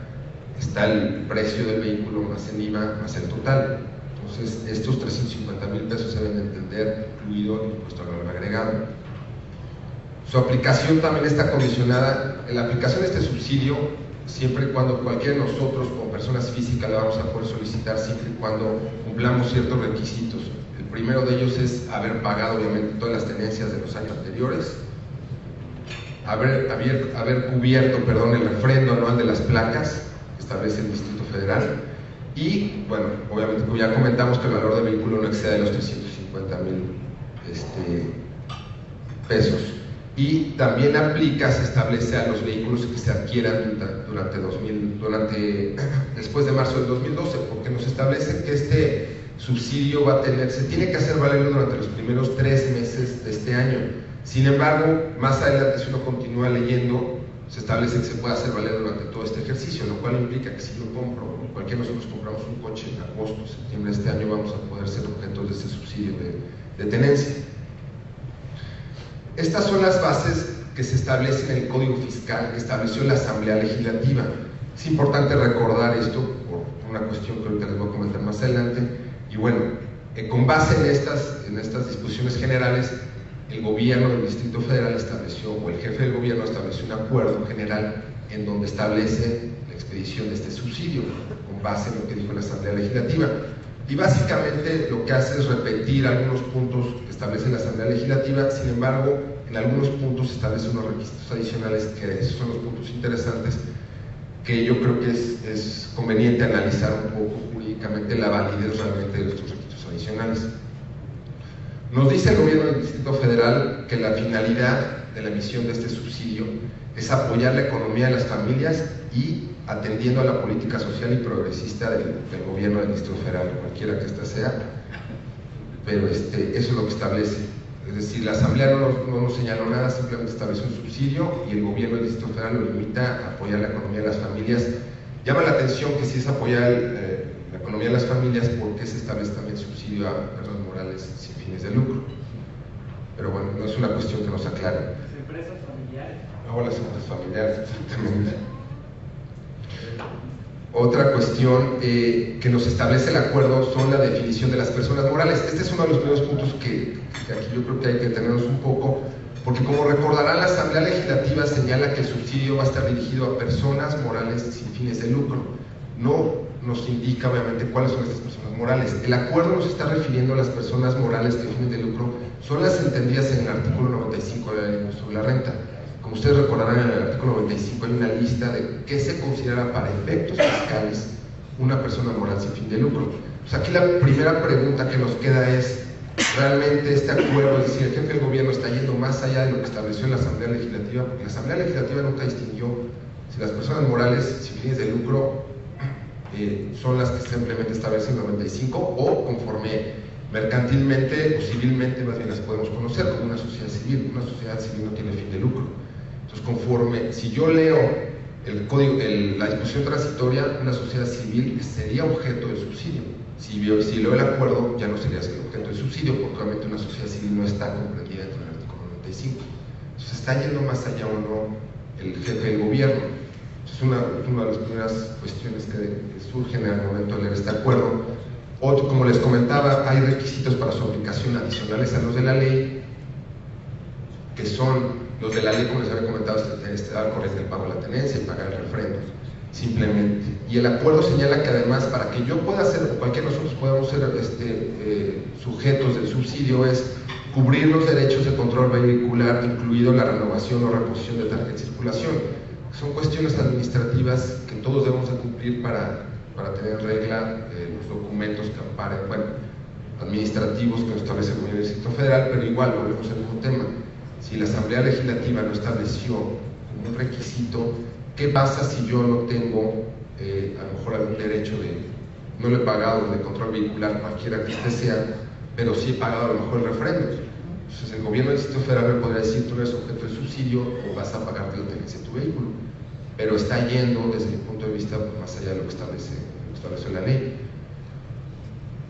está el precio del vehículo más el IVA más el total. Entonces, estos 350,000 pesos se deben entender incluido el impuesto al valor agregado. Su aplicación también está condicionada, en la aplicación de este subsidio, siempre y cuando cualquiera de nosotros, como personas físicas, la vamos a poder solicitar, siempre y cuando cumplamos ciertos requisitos. El primero de ellos es haber pagado, obviamente, todas las tenencias de los años anteriores, haber cubierto, el refrendo anual de las placas que establece el Distrito Federal, y, bueno, obviamente, como ya comentamos, que el valor del vehículo no exceda de los 350,000 pesos. Y también se establece a los vehículos que se adquieran después de marzo del 2012, porque nos establece que este subsidio se tiene que hacer valer durante los primeros 3 meses de este año. Sin embargo, más adelante, si uno continúa leyendo, se establece que se puede hacer valer durante todo este ejercicio, lo cual implica que si yo cualquiera de nosotros compramos un coche en agosto, septiembre de este año, vamos a poder ser objetos de este subsidio de tenencia. Estas son las bases que se establecen en el Código Fiscal que estableció la Asamblea Legislativa. Es importante recordar esto por una cuestión que ahorita les voy a comentar más adelante. Y bueno, con base en estas disposiciones generales, el gobierno del Distrito Federal estableció, o el jefe del gobierno estableció un acuerdo general en donde establece la expedición de este subsidio, con base en lo que dijo la Asamblea Legislativa. Y básicamente lo que hace es repetir algunos puntos que establece la Asamblea Legislativa, sin embargo, en algunos puntos establece unos requisitos adicionales, que esos son los puntos interesantes, que yo creo que es conveniente analizar un poco jurídicamente la validez realmente de estos requisitos adicionales. Nos dice el gobierno del Distrito Federal que la finalidad de la emisión de este subsidio es apoyar la economía de las familias y atendiendo a la política social y progresista del gobierno del Distrito Federal, cualquiera que ésta sea, pero eso es lo que establece. Es decir, la Asamblea no nos señaló nada, simplemente estableció un subsidio y el gobierno del Distrito Federal lo limita a apoyar la economía de las familias. Llama la atención que si es apoyar la economía de las familias, ¿por qué se establece también subsidio a personas morales sin fines de lucro? Pero bueno, no es una cuestión que nos aclare. ¿Las empresas familiares? No, las empresas familiares, exactamente. Otra cuestión que nos establece el acuerdo son la definición de las personas morales. Este es uno de los primeros puntos que aquí yo creo que hay que detenernos un poco, porque como recordarán, la Asamblea Legislativa señala que el subsidio va a estar dirigido a personas morales sin fines de lucro. No nos indica obviamente cuáles son estas personas morales. El acuerdo nos está refiriendo a las personas morales sin fines de lucro, son las entendidas en el artículo 95 de la Ley sobre la Renta. Como ustedes recordarán, en el artículo 95 hay una lista de qué se considera para efectos fiscales una persona moral sin fin de lucro. Pues aquí la primera pregunta que nos queda es, ¿realmente este acuerdo, es decir, el jefe del gobierno está yendo más allá de lo que estableció en la Asamblea Legislativa? Porque la Asamblea Legislativa nunca distinguió si las personas morales sin fines de lucro son las que simplemente establecen el 95 o conforme mercantilmente o civilmente más bien las podemos conocer como una sociedad civil. Una sociedad civil no tiene fin de lucro. Entonces, conforme, si yo leo el código, la disposición transitoria, una sociedad civil sería objeto de subsidio. Si leo el acuerdo, ya no sería objeto de subsidio, porque obviamente una sociedad civil no está comprendida dentro del artículo 95. Entonces, ¿está yendo más allá o no el jefe del gobierno? Es una de las primeras cuestiones que surgen en el momento de leer este acuerdo. Otro, como les comentaba, hay requisitos para su aplicación adicionales a los de la ley, que son los de la ley, como les había comentado, estar corriente el pago de la tenencia y pagar el refrendo, simplemente. Y el acuerdo señala que además, para que yo pueda hacer, o cualquiera de nosotros podamos ser sujetos del subsidio, es cubrir los derechos de control vehicular, incluido la renovación o reposición de tarjeta de circulación. Son cuestiones administrativas que todos debemos de cumplir para tener en regla los documentos que amparen, bueno, administrativos que nos establece el gobierno del Distrito Federal, pero igual volvemos al mismo tema. Si la Asamblea Legislativa no estableció como un requisito, ¿qué pasa si yo no tengo a lo mejor algún derecho no lo he pagado de control vehicular, cualquiera que este sea, pero sí he pagado a lo mejor el refrendo? Entonces el gobierno del Distrito Federal me podría decir, tú eres objeto de subsidio o vas a pagarte la tenencia de tu vehículo, pero está yendo desde mi punto de vista más allá de lo que establece la ley.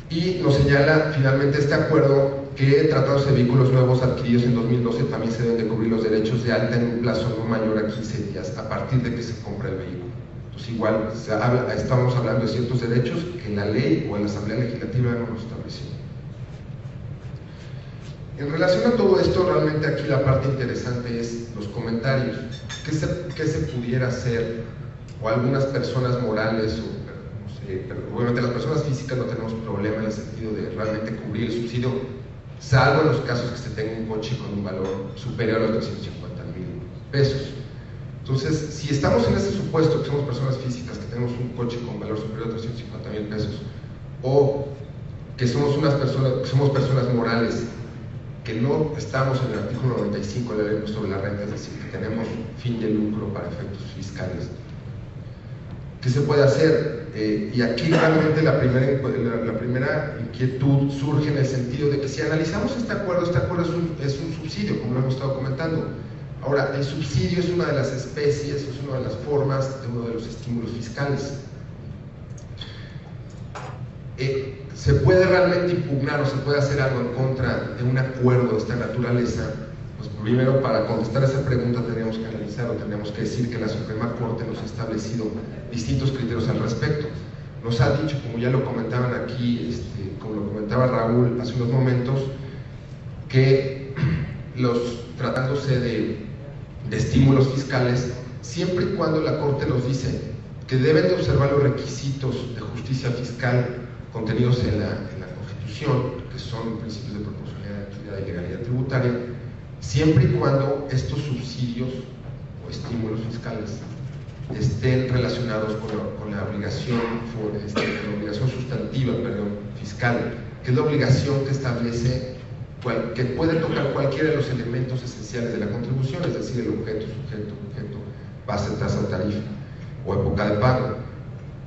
Y nos señala finalmente este acuerdo que tratados de vehículos nuevos adquiridos en 2012 también se deben de cubrir los derechos de alta en un plazo no mayor a 15 días a partir de que se compra el vehículo. Entonces igual estamos hablando de ciertos derechos que la ley o en la Asamblea Legislativa no nos estableció. En relación a todo esto, realmente aquí la parte interesante es los comentarios. ¿Qué se pudiera hacer? O algunas personas morales, pero obviamente las personas físicas no tenemos problema en el sentido de realmente cubrir el subsidio, salvo en los casos que se tenga un coche con un valor superior a los 350,000 pesos. Entonces, si estamos en ese supuesto que somos personas físicas, que tenemos un coche con valor superior a 350,000 pesos, o que somos personas morales, que no estamos en el artículo 95 de la Ley sobre la Renta, es decir, que tenemos fin de lucro para efectos fiscales, ¿qué se puede hacer? Y aquí realmente la primera inquietud surge en el sentido de que si analizamos este acuerdo es un subsidio, como lo hemos estado comentando. Ahora, el subsidio es una de las especies, es una de las formas de uno de los estímulos fiscales. ¿Se puede realmente impugnar o se puede hacer algo en contra de un acuerdo de esta naturaleza? Pues primero, para contestar a esa pregunta tendríamos que analizar o tendríamos que decir que la Suprema Corte nos ha establecido distintos criterios al respecto. Nos ha dicho, como ya lo comentaban aquí, como lo comentaba Raúl hace unos momentos, que tratándose de estímulos fiscales, siempre y cuando la Corte nos dice que deben de observar los requisitos de justicia fiscal contenidos en la Constitución, que son principios de proporcionalidad, equidad y legalidad tributaria, siempre y cuando estos subsidios o estímulos fiscales estén relacionados con la obligación sustantiva, fiscal, que es la obligación que establece, que puede tocar cualquiera de los elementos esenciales de la contribución, es decir, el objeto, sujeto, base, tasa, tarifa o época de pago.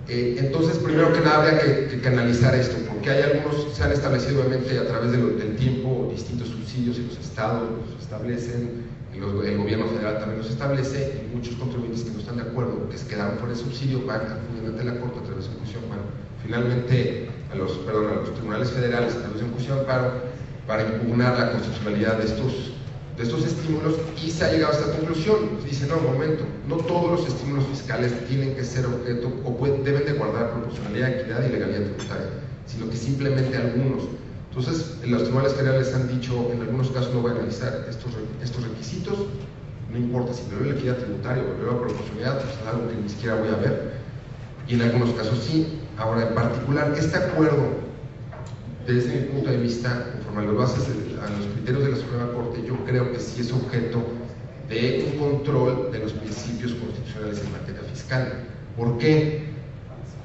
Entonces, primero que nada habría que analizar esto, porque hay algunos, se han establecido obviamente a través del tiempo distintos subsidios y los estados los establecen, y el gobierno federal también los establece, y muchos contribuyentes que no están de acuerdo, que se quedaron fuera de subsidio, van acudiendo ante la Corte a través de un juicio de amparo. Finalmente, a los tribunales federales a través de un juicio de amparo para impugnar la constitucionalidad de estos estímulos, y se ha llegado a esta conclusión. Dice, no, un momento, no todos los estímulos fiscales tienen que ser objeto o deben de guardar proporcionalidad, equidad y legalidad tributaria, sino que simplemente algunos. Entonces, los tribunales federales han dicho, en algunos casos no voy a analizar estos requisitos, no importa si me veo la equidad tributaria o me veo la proporcionalidad, pues es algo que ni siquiera voy a ver, y en algunos casos sí. Ahora, en particular, este acuerdo, desde mi punto de vista, conforme a las bases, a los criterios de la Suprema Corte, yo creo que sí es objeto de un control de los principios constitucionales en materia fiscal. ¿Por qué?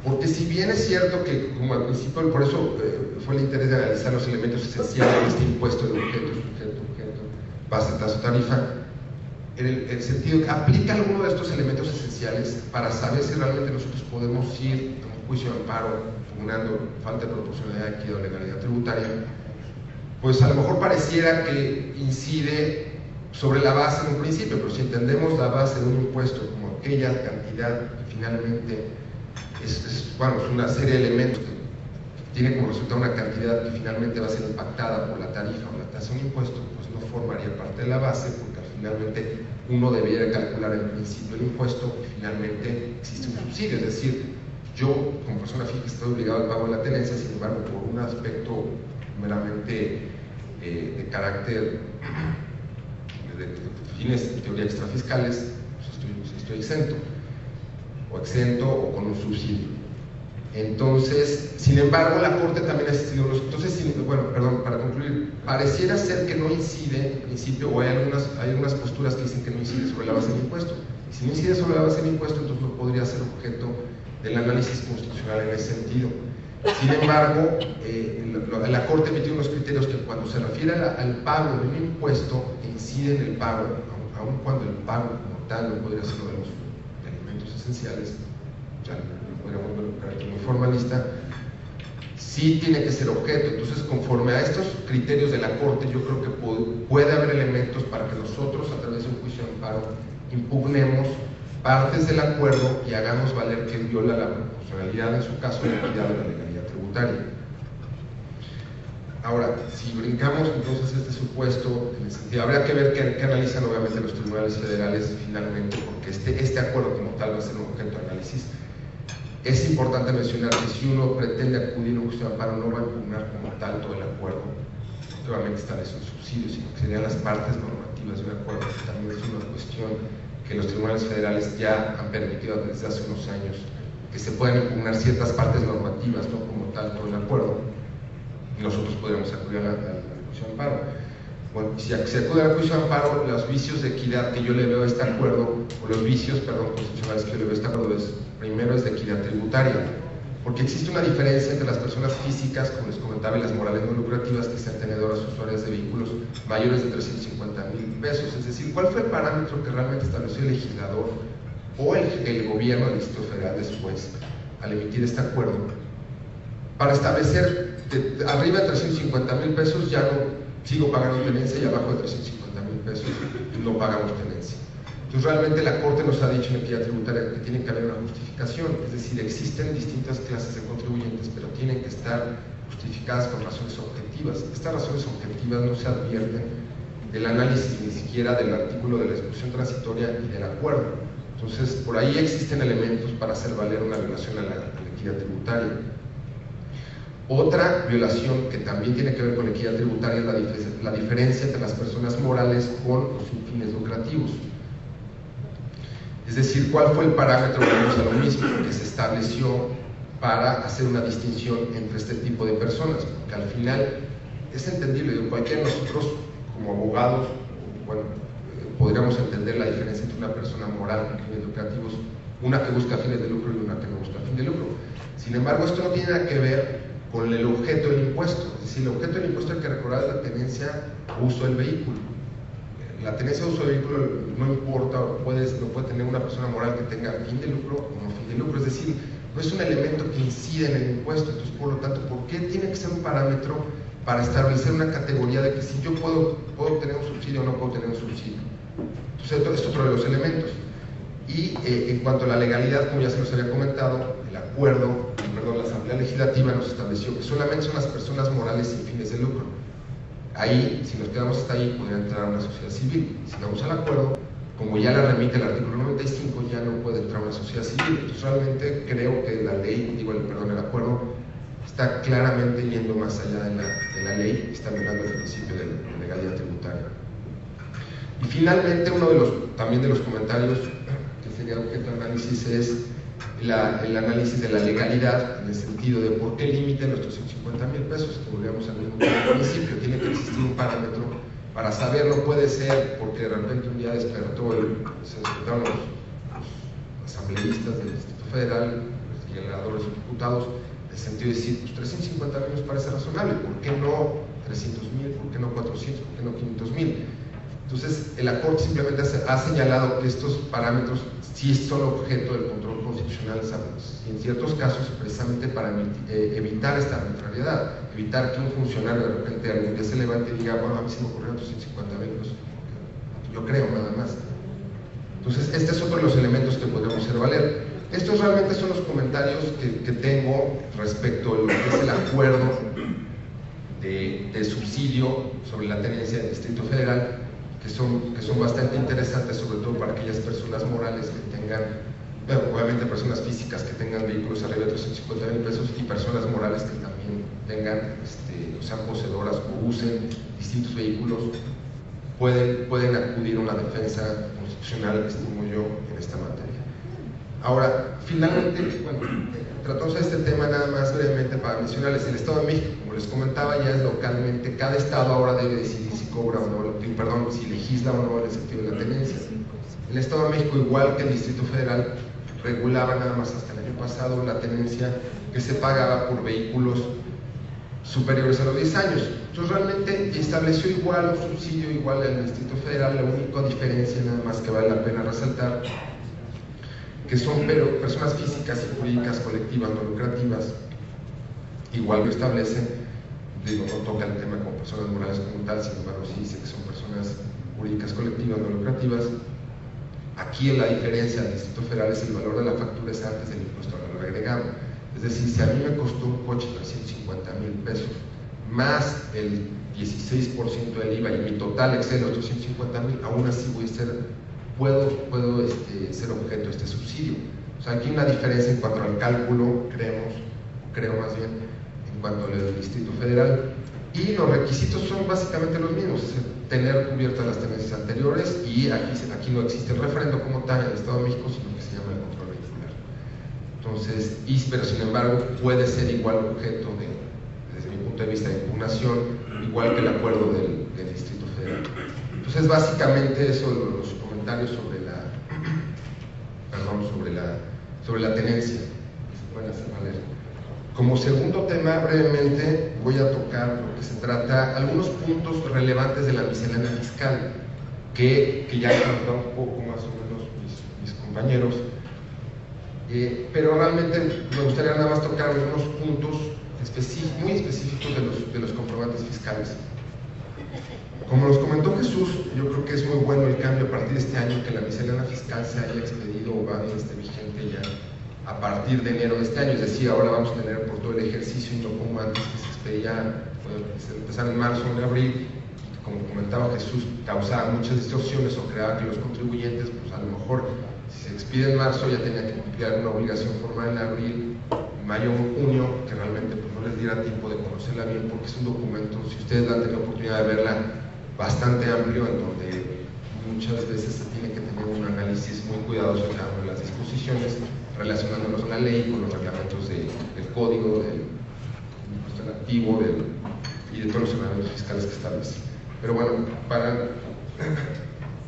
Porque si bien es cierto que, como al principio, por eso fue el interés de analizar los elementos esenciales de este impuesto de objeto, base, tasa, tarifa, en el sentido que aplica alguno de estos elementos esenciales para saber si realmente nosotros podemos ir a un juicio de amparo impugnando falta de proporcionalidad, equidad o legalidad tributaria, pues a lo mejor pareciera que incide sobre la base en un principio, pero si entendemos la base de un impuesto como aquella cantidad que finalmente es una serie de elementos que tiene como resultado una cantidad que finalmente va a ser impactada por la tarifa o la tasa de un impuesto, pues no formaría parte de la base, porque finalmente uno debiera calcular el principio del impuesto y finalmente existe un subsidio, es decir, yo como persona física estoy obligado al pago de la tenencia, sin embargo por un aspecto meramente de carácter de fines en teoría extrafiscales, pues estoy exento o con un subsidio. Entonces, sin embargo, la Corte también ha existido para concluir, pareciera ser que no incide en principio, o hay algunas posturas que dicen que no incide sobre la base del impuesto. Y si no incide sobre la base del impuesto, entonces no podría ser objeto del análisis constitucional en ese sentido. Sin embargo, la Corte emitió unos criterios que cuando se refiere al pago de un impuesto, incide en el pago, aun cuando el pago como tal no podría ser uno de los elementos esenciales, ya podríamos ver un carácter muy formalista, sí tiene que ser objeto. Entonces, conforme a estos criterios de la Corte, yo creo que puede haber elementos para que nosotros, a través de un juicio de amparo, impugnemos partes del acuerdo y hagamos valer que viola la proporcionalidad, en su caso, la equidad de la legalidad tributaria. Ahora, si brincamos entonces este supuesto, en el sentido, habría que ver qué analizan obviamente los tribunales federales finalmente, porque este acuerdo como tal va a ser un objeto de análisis. Es importante mencionar que si uno pretende acudir a un juicio de amparo, no va a impugnar como tal todo el acuerdo, no solamente establece un subsidio, sino que serían las partes normativas de un acuerdo, que también es una cuestión que los tribunales federales ya han permitido desde hace unos años, que se puedan impugnar ciertas partes normativas, no como tal todo el acuerdo, y nosotros podríamos acudir al juicio de amparo. Bueno, si se acude al juicio de amparo, los vicios de equidad que yo le veo a este acuerdo, o los vicios, constitucionales que yo le veo a este acuerdo, primero es de equidad tributaria, porque existe una diferencia entre las personas físicas, como les comentaba, y las morales no lucrativas, que sean tenedoras usuarias de vehículos mayores de 350,000 pesos. Es decir, ¿cuál fue el parámetro que realmente estableció el legislador o el gobierno del Distrito Federal después, al emitir este acuerdo, para establecer arriba de 350,000 pesos ya no sigo pagando tenencia, y abajo de 350,000 pesos no pagamos tenencia? Entonces, realmente la Corte nos ha dicho en equidad tributaria que tiene que haber una justificación, es decir, existen distintas clases de contribuyentes, pero tienen que estar justificadas con razones objetivas. Estas razones objetivas no se advierten del análisis ni siquiera del artículo de la disposición transitoria y del acuerdo. Entonces, por ahí existen elementos para hacer valer una violación a la equidad tributaria. Otra violación que también tiene que ver con la equidad tributaria es la diferencia entre las personas morales con los sin fines lucrativos. Es decir, ¿cuál fue el parámetro, volvemos a lo mismo, que se estableció para hacer una distinción entre este tipo de personas? Porque al final es entendible, cualquiera de nosotros como abogados, bueno, podríamos entender la diferencia entre una persona moral con fines lucrativos, una que busca fines de lucro y una que no busca fin de lucro. Sin embargo, esto no tiene nada que ver con el objeto del impuesto. Es decir, el objeto del impuesto, hay que recordar, es la tenencia o uso del vehículo. La tenencia o uso del vehículo no importa, lo puede tener una persona moral que tenga fin de lucro o no fin de lucro. Es decir, no es un elemento que incide en el impuesto. Entonces, por lo tanto, ¿por qué tiene que ser un parámetro para establecer una categoría de que si yo puedo obtener un subsidio o no puedo tener un subsidio? Entonces, esto es otro de los elementos. Y en cuanto a la legalidad, como ya se nos había comentado, la Asamblea Legislativa nos estableció que solamente son las personas morales sin fines de lucro. Ahí, si nos quedamos hasta ahí, podría entrar a una sociedad civil. Si vamos al acuerdo, como ya la remite el artículo 95, ya no puede entrar a una sociedad civil. Entonces, realmente creo que la ley, el acuerdo, está claramente yendo más allá de la ley y está violando el principio de legalidad tributaria. Y finalmente, también de los comentarios que sería objeto de análisis es el análisis de la legalidad, en el sentido de por qué el límite de nuestros 150,000 pesos, que volvemos al mismo principio. Tiene que existir un parámetro para saberlo. Puede ser porque de repente un día se despertaron los asambleístas del Distrito Federal, los legisladores o diputados, en el sentido de decir, pues 350,000 nos parece razonable, ¿por qué no 300,000? ¿Por qué no 400? ¿Por qué no 500,000? Entonces, el Corte simplemente ha señalado que estos parámetros sí son objeto del control constitucional, ¿sabes? Y en ciertos casos, precisamente para evitar esta arbitrariedad, evitar que un funcionario de repente algún día se levante y diga, bueno, a mí se me ocurrieron 150,000, pues yo creo nada más. Entonces, este es otro de los elementos que podemos hacer valer. Estos realmente son los comentarios que tengo respecto a lo que es el acuerdo de subsidio sobre la tenencia del Distrito Federal, que son bastante interesantes, sobre todo para aquellas personas morales que tengan, bueno, obviamente personas físicas que tengan vehículos arriba de 350,000 pesos y personas morales que también tengan, o sean poseedoras o usen distintos vehículos, pueden acudir a una defensa constitucional, estimo yo, en esta materia. Ahora, finalmente, bueno, tratamos de este tema nada más brevemente para mencionarles. El Estado de México, como les comentaba, ya es localmente, cada estado ahora debe decidir si cobra o no, si legisla o no el sentido de la tenencia. El Estado de México, igual que el Distrito Federal, regulaba nada más hasta el año pasado la tenencia que se pagaba por vehículos superiores a los 10 años. Entonces realmente estableció igual un subsidio igual al Distrito Federal. La única diferencia nada más que vale la pena resaltar, que son personas físicas y jurídicas colectivas no lucrativas, igual lo establecen, digo, no toca el tema con personas morales como tal, sin embargo sí dice que son personas jurídicas colectivas no lucrativas. Aquí la diferencia del Distrito Federal es el valor de la factura es antes del impuesto al valor agregado. Es decir, si a mí me costó un coche 350,000 pesos, más el 16% del IVA y mi total excede los 250,000, aún así puedo ser objeto de este subsidio. O sea, aquí hay una diferencia en cuanto al cálculo, creo más bien, en cuanto al Distrito Federal. Y los requisitos son básicamente los mismos, es tener cubiertas las tenencias anteriores, y aquí no existe el referendo como tal en el Estado de México, sino que se llama el control vehicular. Entonces, pero sin embargo puede ser igual objeto desde mi punto de vista de impugnación, igual que el acuerdo del Distrito Federal. Entonces, básicamente eso, los comentarios sobre la tenencia que se pueden hacer valer. Como segundo tema, brevemente voy a tocar lo que se trata, algunos puntos relevantes de la miscelánea fiscal que ya han tratado un poco más o menos mis compañeros, pero realmente me gustaría nada más tocar algunos puntos muy específicos de los comprobantes fiscales. Como nos comentó Jesús, yo creo que es muy bueno el cambio a partir de este año, que la miscelánea fiscal se haya expedido o va vigente ya a partir de enero de este año. Es decir, ahora vamos a tener por todo el ejercicio y no como antes que se expedía, se empezaba en marzo o en abril, y como comentaba Jesús, causaba muchas distorsiones o creaba que los contribuyentes, pues a lo mejor si se expide en marzo ya tenía que cumplir una obligación formal en abril, mayo o junio, que realmente pues, no les diera tiempo de conocerla bien, porque es un documento, si ustedes han tenido la oportunidad de verla, bastante amplio, en donde muchas veces se tiene que tener un análisis muy cuidadoso de cada una de las disposiciones, relacionándonos con la ley, con los reglamentos del código, del impuesto al activo y de todos los ordenamientos fiscales que establece. Pero bueno, para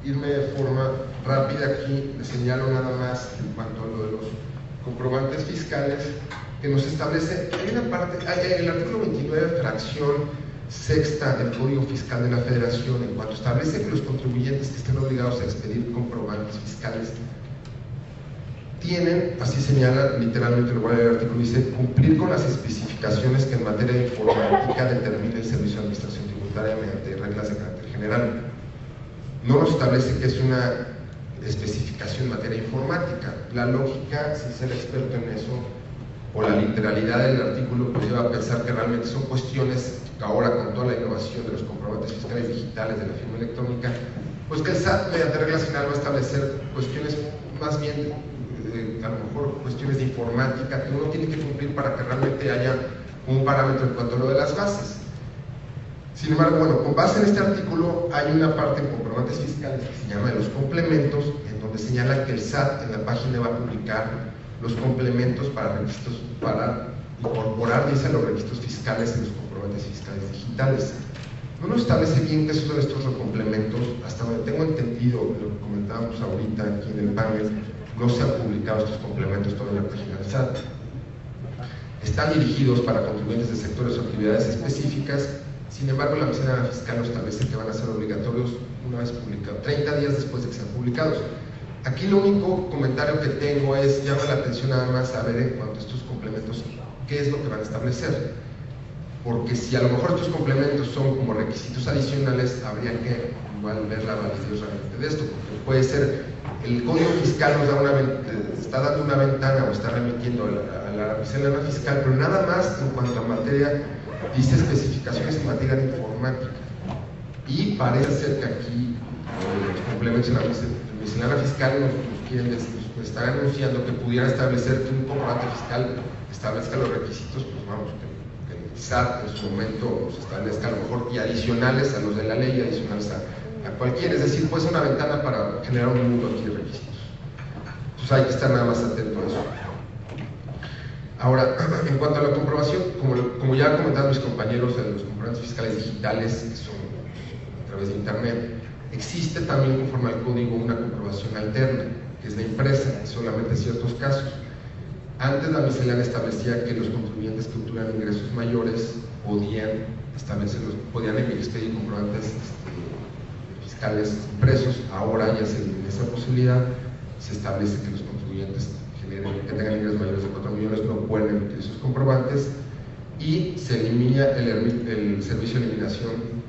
irme de forma rápida aquí, les señalo nada más en cuanto a lo de los comprobantes fiscales, que nos establece, hay una parte, el artículo 29, fracción sexta del Código Fiscal de la Federación, en cuanto establece que los contribuyentes que estén obligados a expedir comprobantes fiscales tienen, así señala literalmente, lo cual el artículo dice, cumplir con las especificaciones que en materia de informática determine el Servicio de Administración Tributaria mediante reglas de carácter general. No nos establece que es una especificación en materia informática. La lógica, sin ser experto en eso, o la literalidad del artículo, pues lleva a pensar que realmente son cuestiones que ahora, con toda la innovación de los comprobantes fiscales digitales de la firma electrónica, pues que el SAT mediante reglas generales va a establecer cuestiones más bien, a lo mejor cuestiones de informática que uno tiene que cumplir para que realmente haya un parámetro en cuanto a lo de las bases. Sin embargo, bueno, con base en este artículo hay una parte en comprobantes fiscales que se llama de los complementos, en donde señala que el SAT en la página va a publicar los complementos para registros, para incorporar, dice, los registros fiscales en los comprobantes fiscales digitales. No nos establece bien qué son estos complementos, hasta donde tengo entendido, lo que comentábamos ahorita aquí en el panel, no se han publicado estos complementos todavía en la página del SAT. Están dirigidos para contribuyentes de sectores o actividades específicas. Sin embargo, la miscelánea fiscal nos establece que van a ser obligatorios una vez publicados, 30 días después de que sean publicados. Aquí lo único comentario que tengo es, llama la atención nada más a ver en cuanto a estos complementos, qué es lo que van a establecer. Porque si a lo mejor estos complementos son como requisitos adicionales, habría que igual ver la validez realmente de esto, porque puede ser, el Código Fiscal nos da está dando una ventana o está remitiendo a la miscelánea fiscal, pero nada más en cuanto a materia, dice especificaciones en materia de informática. Y parece ser que aquí los complementos en la miscelánea fiscal nos están anunciando que pudiera establecer que un comprobante fiscal establezca los requisitos, pues vamos, que el SAT en su momento nos establezca a lo mejor y adicionales a los de la ley y adicionales a cualquiera, es decir, puede ser una ventana para generar un mundo aquí de requisitos. Entonces hay que estar nada más atento a eso. Ahora, en cuanto a la comprobación, como ya comentaron mis compañeros, de los comprobantes fiscales digitales, que son a través de internet, existe también, conforme al código, una comprobación alterna, que es de empresa, solamente en ciertos casos. Antes la miscelánea establecía que los contribuyentes que obtuvieran ingresos mayores podían expedir comprobantes fiscales impresos. Ahora ya se elimina esa posibilidad, se establece que los contribuyentes que tengan ingresos mayores de 4 millones no pueden emitir esos comprobantes, y se elimina el servicio de eliminación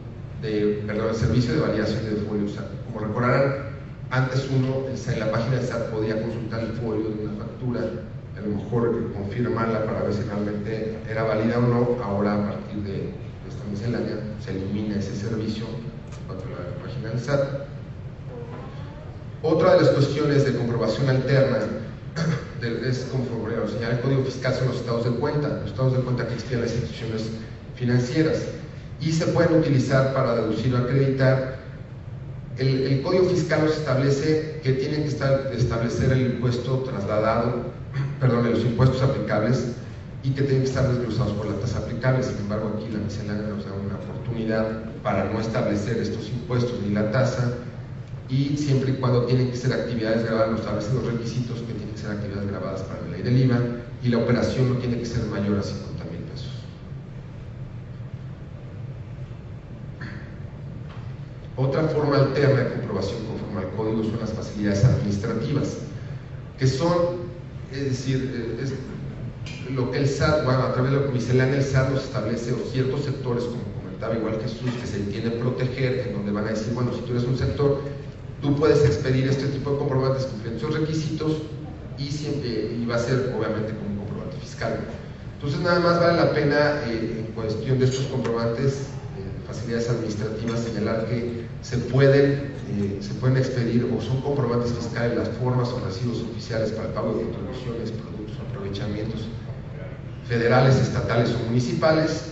el servicio de validación de folio. O sea, como recordarán, antes uno en la página de SAT podía consultar el folio de una factura, a lo mejor confirmarla para ver si realmente era válida o no. Ahora, a partir de esta miscelánea, se elimina ese servicio en cuanto a la página del SAT. Otra de las cuestiones de comprobación alterna es, como señala el Código Fiscal, son los estados de cuenta que existen en las instituciones financieras, y se pueden utilizar para deducir o acreditar. El Código Fiscal nos establece que tienen que establecer el impuesto trasladado, los impuestos aplicables, y que tienen que estar desglosados por la tasa aplicable. Sin embargo, aquí la miscelánea nos da una oportunidad para no establecer estos impuestos ni la tasa, y siempre y cuando tienen que ser actividades grabadas, nos establecen los requisitos que tienen que ser actividades grabadas para la ley del IVA, y la operación no tiene que ser mayor a 50,000 pesos. Otra forma alterna de comprobación conforme al código son las facilidades administrativas, que son, es decir, lo que el SAT, a través de la miscelánea, el SAT nos establece ciertos sectores, como comentaba igual Jesús, que se entiende proteger, en donde van a decir, bueno, si tú eres un sector, tú puedes expedir este tipo de comprobantes cumpliendo esos requisitos, y va a ser obviamente como un comprobante fiscal. Entonces nada más vale la pena, en cuestión de estos comprobantes, facilidades administrativas, señalar que se pueden expedir, o son comprobantes fiscales, las formas o recibos oficiales para el pago de contribuciones, productos, aprovechamientos federales, estatales o municipales,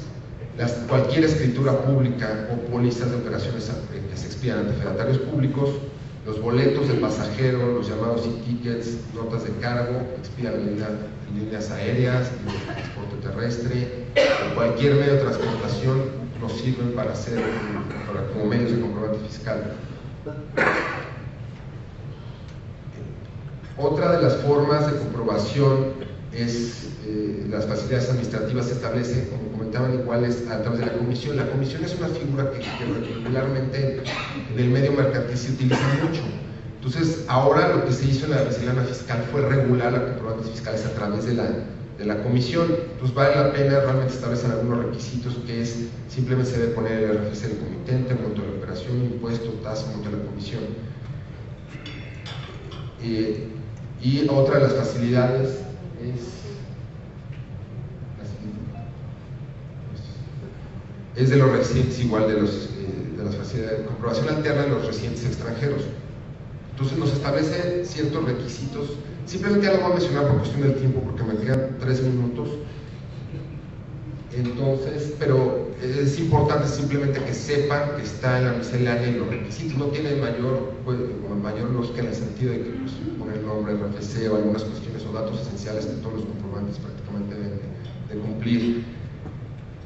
cualquier escritura pública o pólizas de operaciones que se expidan ante fedatarios públicos, los boletos del pasajero, los llamados e-tickets, notas de cargo que expidan en líneas aéreas, en transporte terrestre, o cualquier medio de transportación nos sirven como medios de comprobante fiscal. Otra de las formas de comprobación es las facilidades administrativas se establecen, como comentaban, iguales a través de la comisión. La comisión es una figura que regularmente en el medio mercantil se utiliza mucho. Entonces, ahora lo que se hizo en la miscelánea fiscal fue regular las comprobantes fiscales a través de la comisión. Entonces, vale la pena realmente establecer algunos requisitos, que es simplemente se debe poner el RFC del comitente, monto de la operación, impuesto, tasa, monto de la comisión. Y otra de las facilidades es de los residentes, igual de las facilidades de comprobación alterna de los residentes extranjeros. Entonces nos establece ciertos requisitos. Simplemente ya lo voy a mencionar por cuestión del tiempo, porque me quedan 3 minutos. Entonces, pero es importante simplemente que sepan que está en la miscelánea y los requisitos. No tiene mayor lógica en el sentido de que pues, poner el nombre, el RFC o algunas cuestiones o datos esenciales que todos los comprobantes prácticamente deben de cumplir.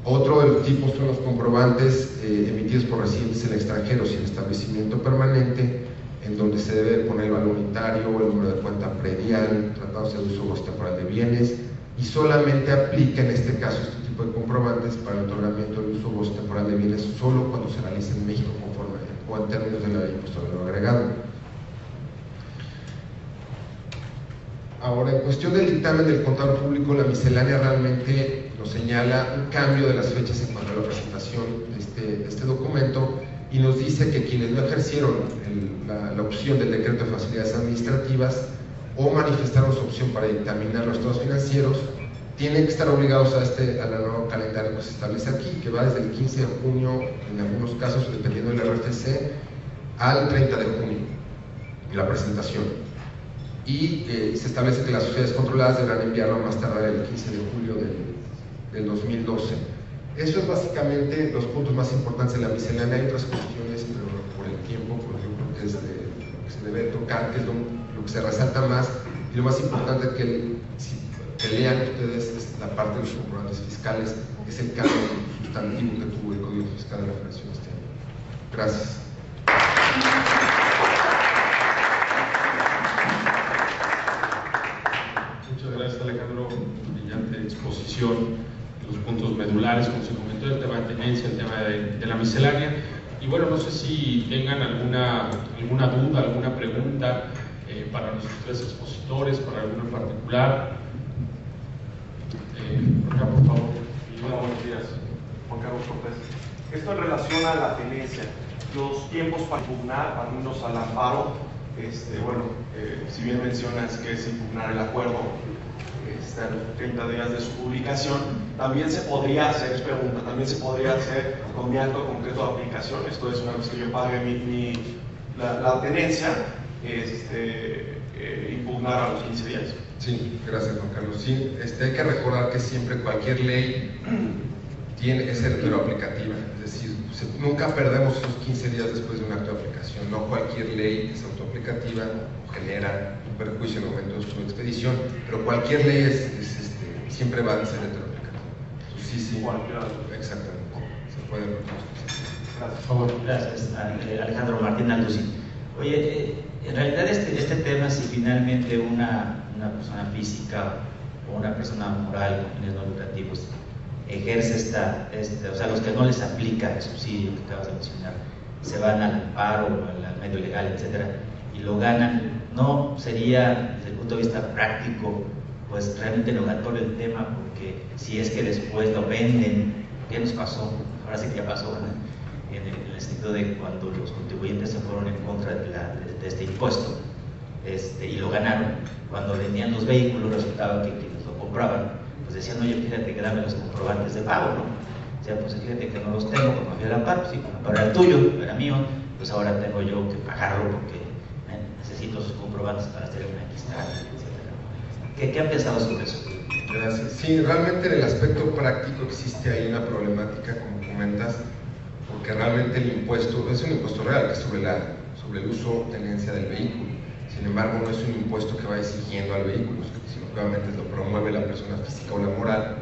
Otro de los tipos son los comprobantes emitidos por residentes en el extranjero sin establecimiento permanente, en donde se debe poner el valor unitario, el número de cuenta predial, tratándose de uso o temporal de bienes, y solamente aplica en este caso este tipo de comprobantes para el otorgamiento del uso o temporal de bienes solo cuando se realiza en México conforme o en términos de la ley de impuesto al valor agregado. Ahora, en cuestión del dictamen del contador público, la miscelánea realmente nos señala un cambio de las fechas en cuanto a la presentación de este documento, y nos dice que quienes no ejercieron la opción del decreto de facilidades administrativas o manifestaron su opción para dictaminar los estados financieros, tienen que estar obligados a la nueva calendario que se establece aquí, que va desde el 15 de junio, en algunos casos, dependiendo del RFC, al 30 de junio, la presentación. Y se establece que las sociedades controladas deberán enviarlo más tardar el 15 de julio del 2012. Eso es básicamente los puntos más importantes de la miscelánea. Hay otras cuestiones, pero por el tiempo, por ejemplo, que es lo que se debe tocar, que es lo que se resalta más, y lo más importante que lean ustedes es la parte de los comprobantes fiscales, es el cambio sustantivo que tuvo el Código Fiscal de la Federación este año. Gracias. Muchas gracias, Alejandro. Brillante exposición. Los puntos medulares, como se comentó, el tema de tenencia, el tema de la miscelánea. Y bueno, no sé si tengan alguna duda, alguna pregunta para nuestros 3 expositores, para alguno en particular. Por acá, por favor. Hola, buenos días. Juan Carlos Cortés. Esto en relación a la tenencia, los tiempos para impugnar, para irnos al amparo, si bien mencionas que es impugnar el acuerdo, a los 30 días de su publicación, también se podría hacer, también se podría hacer con mi acto concreto de aplicación. Esto es, una vez que yo pague la tenencia, impugnar a los 15 días. Sí, gracias, Juan Carlos. Sí, hay que recordar que siempre cualquier ley tiene que ser aplicativa, es decir, nunca perdemos esos 15 días después de un acto de aplicación. No cualquier ley es autoaplicativa o genera un perjuicio en el momento de su expedición, pero cualquier ley siempre va a ser retroaplicativa. Sí, exactamente, se puede. Gracias. Por favor. Gracias, Alejandro Martín Alducin. Oye, en realidad este tema, si finalmente una persona física o una persona moral con fines no lucrativos ejerce o sea, los que no les aplica el subsidio que acabas de mencionar, se van al amparo, al medio legal, etcétera, y lo ganan, ¿no sería, desde el punto de vista práctico, pues realmente negatorio el tema? Porque si es que después lo venden, ¿qué nos pasó? Ahora sí que ya pasó, ¿no? En el sentido de cuando los contribuyentes se fueron en contra de este impuesto y lo ganaron, cuando vendían los vehículos resultaba que quienes lo compraban pues decían, oye, fíjate que dame los comprobantes de pago, ¿no? O sea, pues fíjate que no los tengo, porque me fui a la par, pues sí, como era el tuyo, era mío, pues ahora tengo yo que pagarlo porque necesito sus comprobantes para hacer una registrada, etc. ¿Qué han pensado sobre eso? Gracias. Sí, realmente en el aspecto práctico existe ahí una problemática, como comentas, porque realmente el impuesto es un impuesto real, que es sobre el uso o tenencia del vehículo. Sin embargo, no es un impuesto que va exigiendo al vehículo, sino que obviamente lo promueve la persona física o la moral.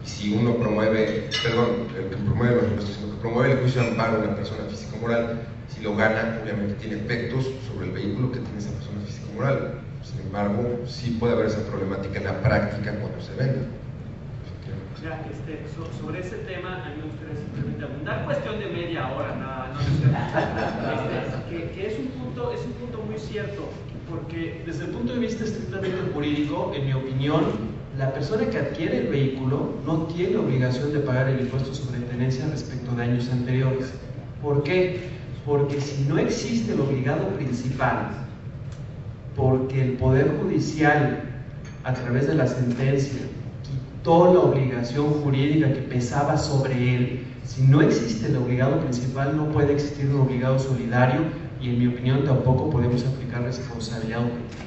Y si uno promueve, perdón, el que promueve los impuestos, sino que promueve el juicio de amparo de una persona física o moral, si lo gana, obviamente tiene efectos sobre el vehículo que tiene esa persona física o moral. Sin embargo, sí puede haber esa problemática en la práctica cuando se venda. Ya, sobre ese tema, a mí me gustaría simplemente abundar, cuestión de media hora, que es un punto muy cierto, porque desde el punto de vista estrictamente jurídico, en mi opinión, la persona que adquiere el vehículo no tiene obligación de pagar el impuesto sobre tenencia respecto de años anteriores. ¿Por qué? Porque si no existe el obligado principal, porque el Poder Judicial, a través de la sentencia, quitó la obligación jurídica que pesaba sobre él, si no existe el obligado principal, no puede existir un obligado solidario y en mi opinión tampoco podemos aplicar responsabilidad objetiva.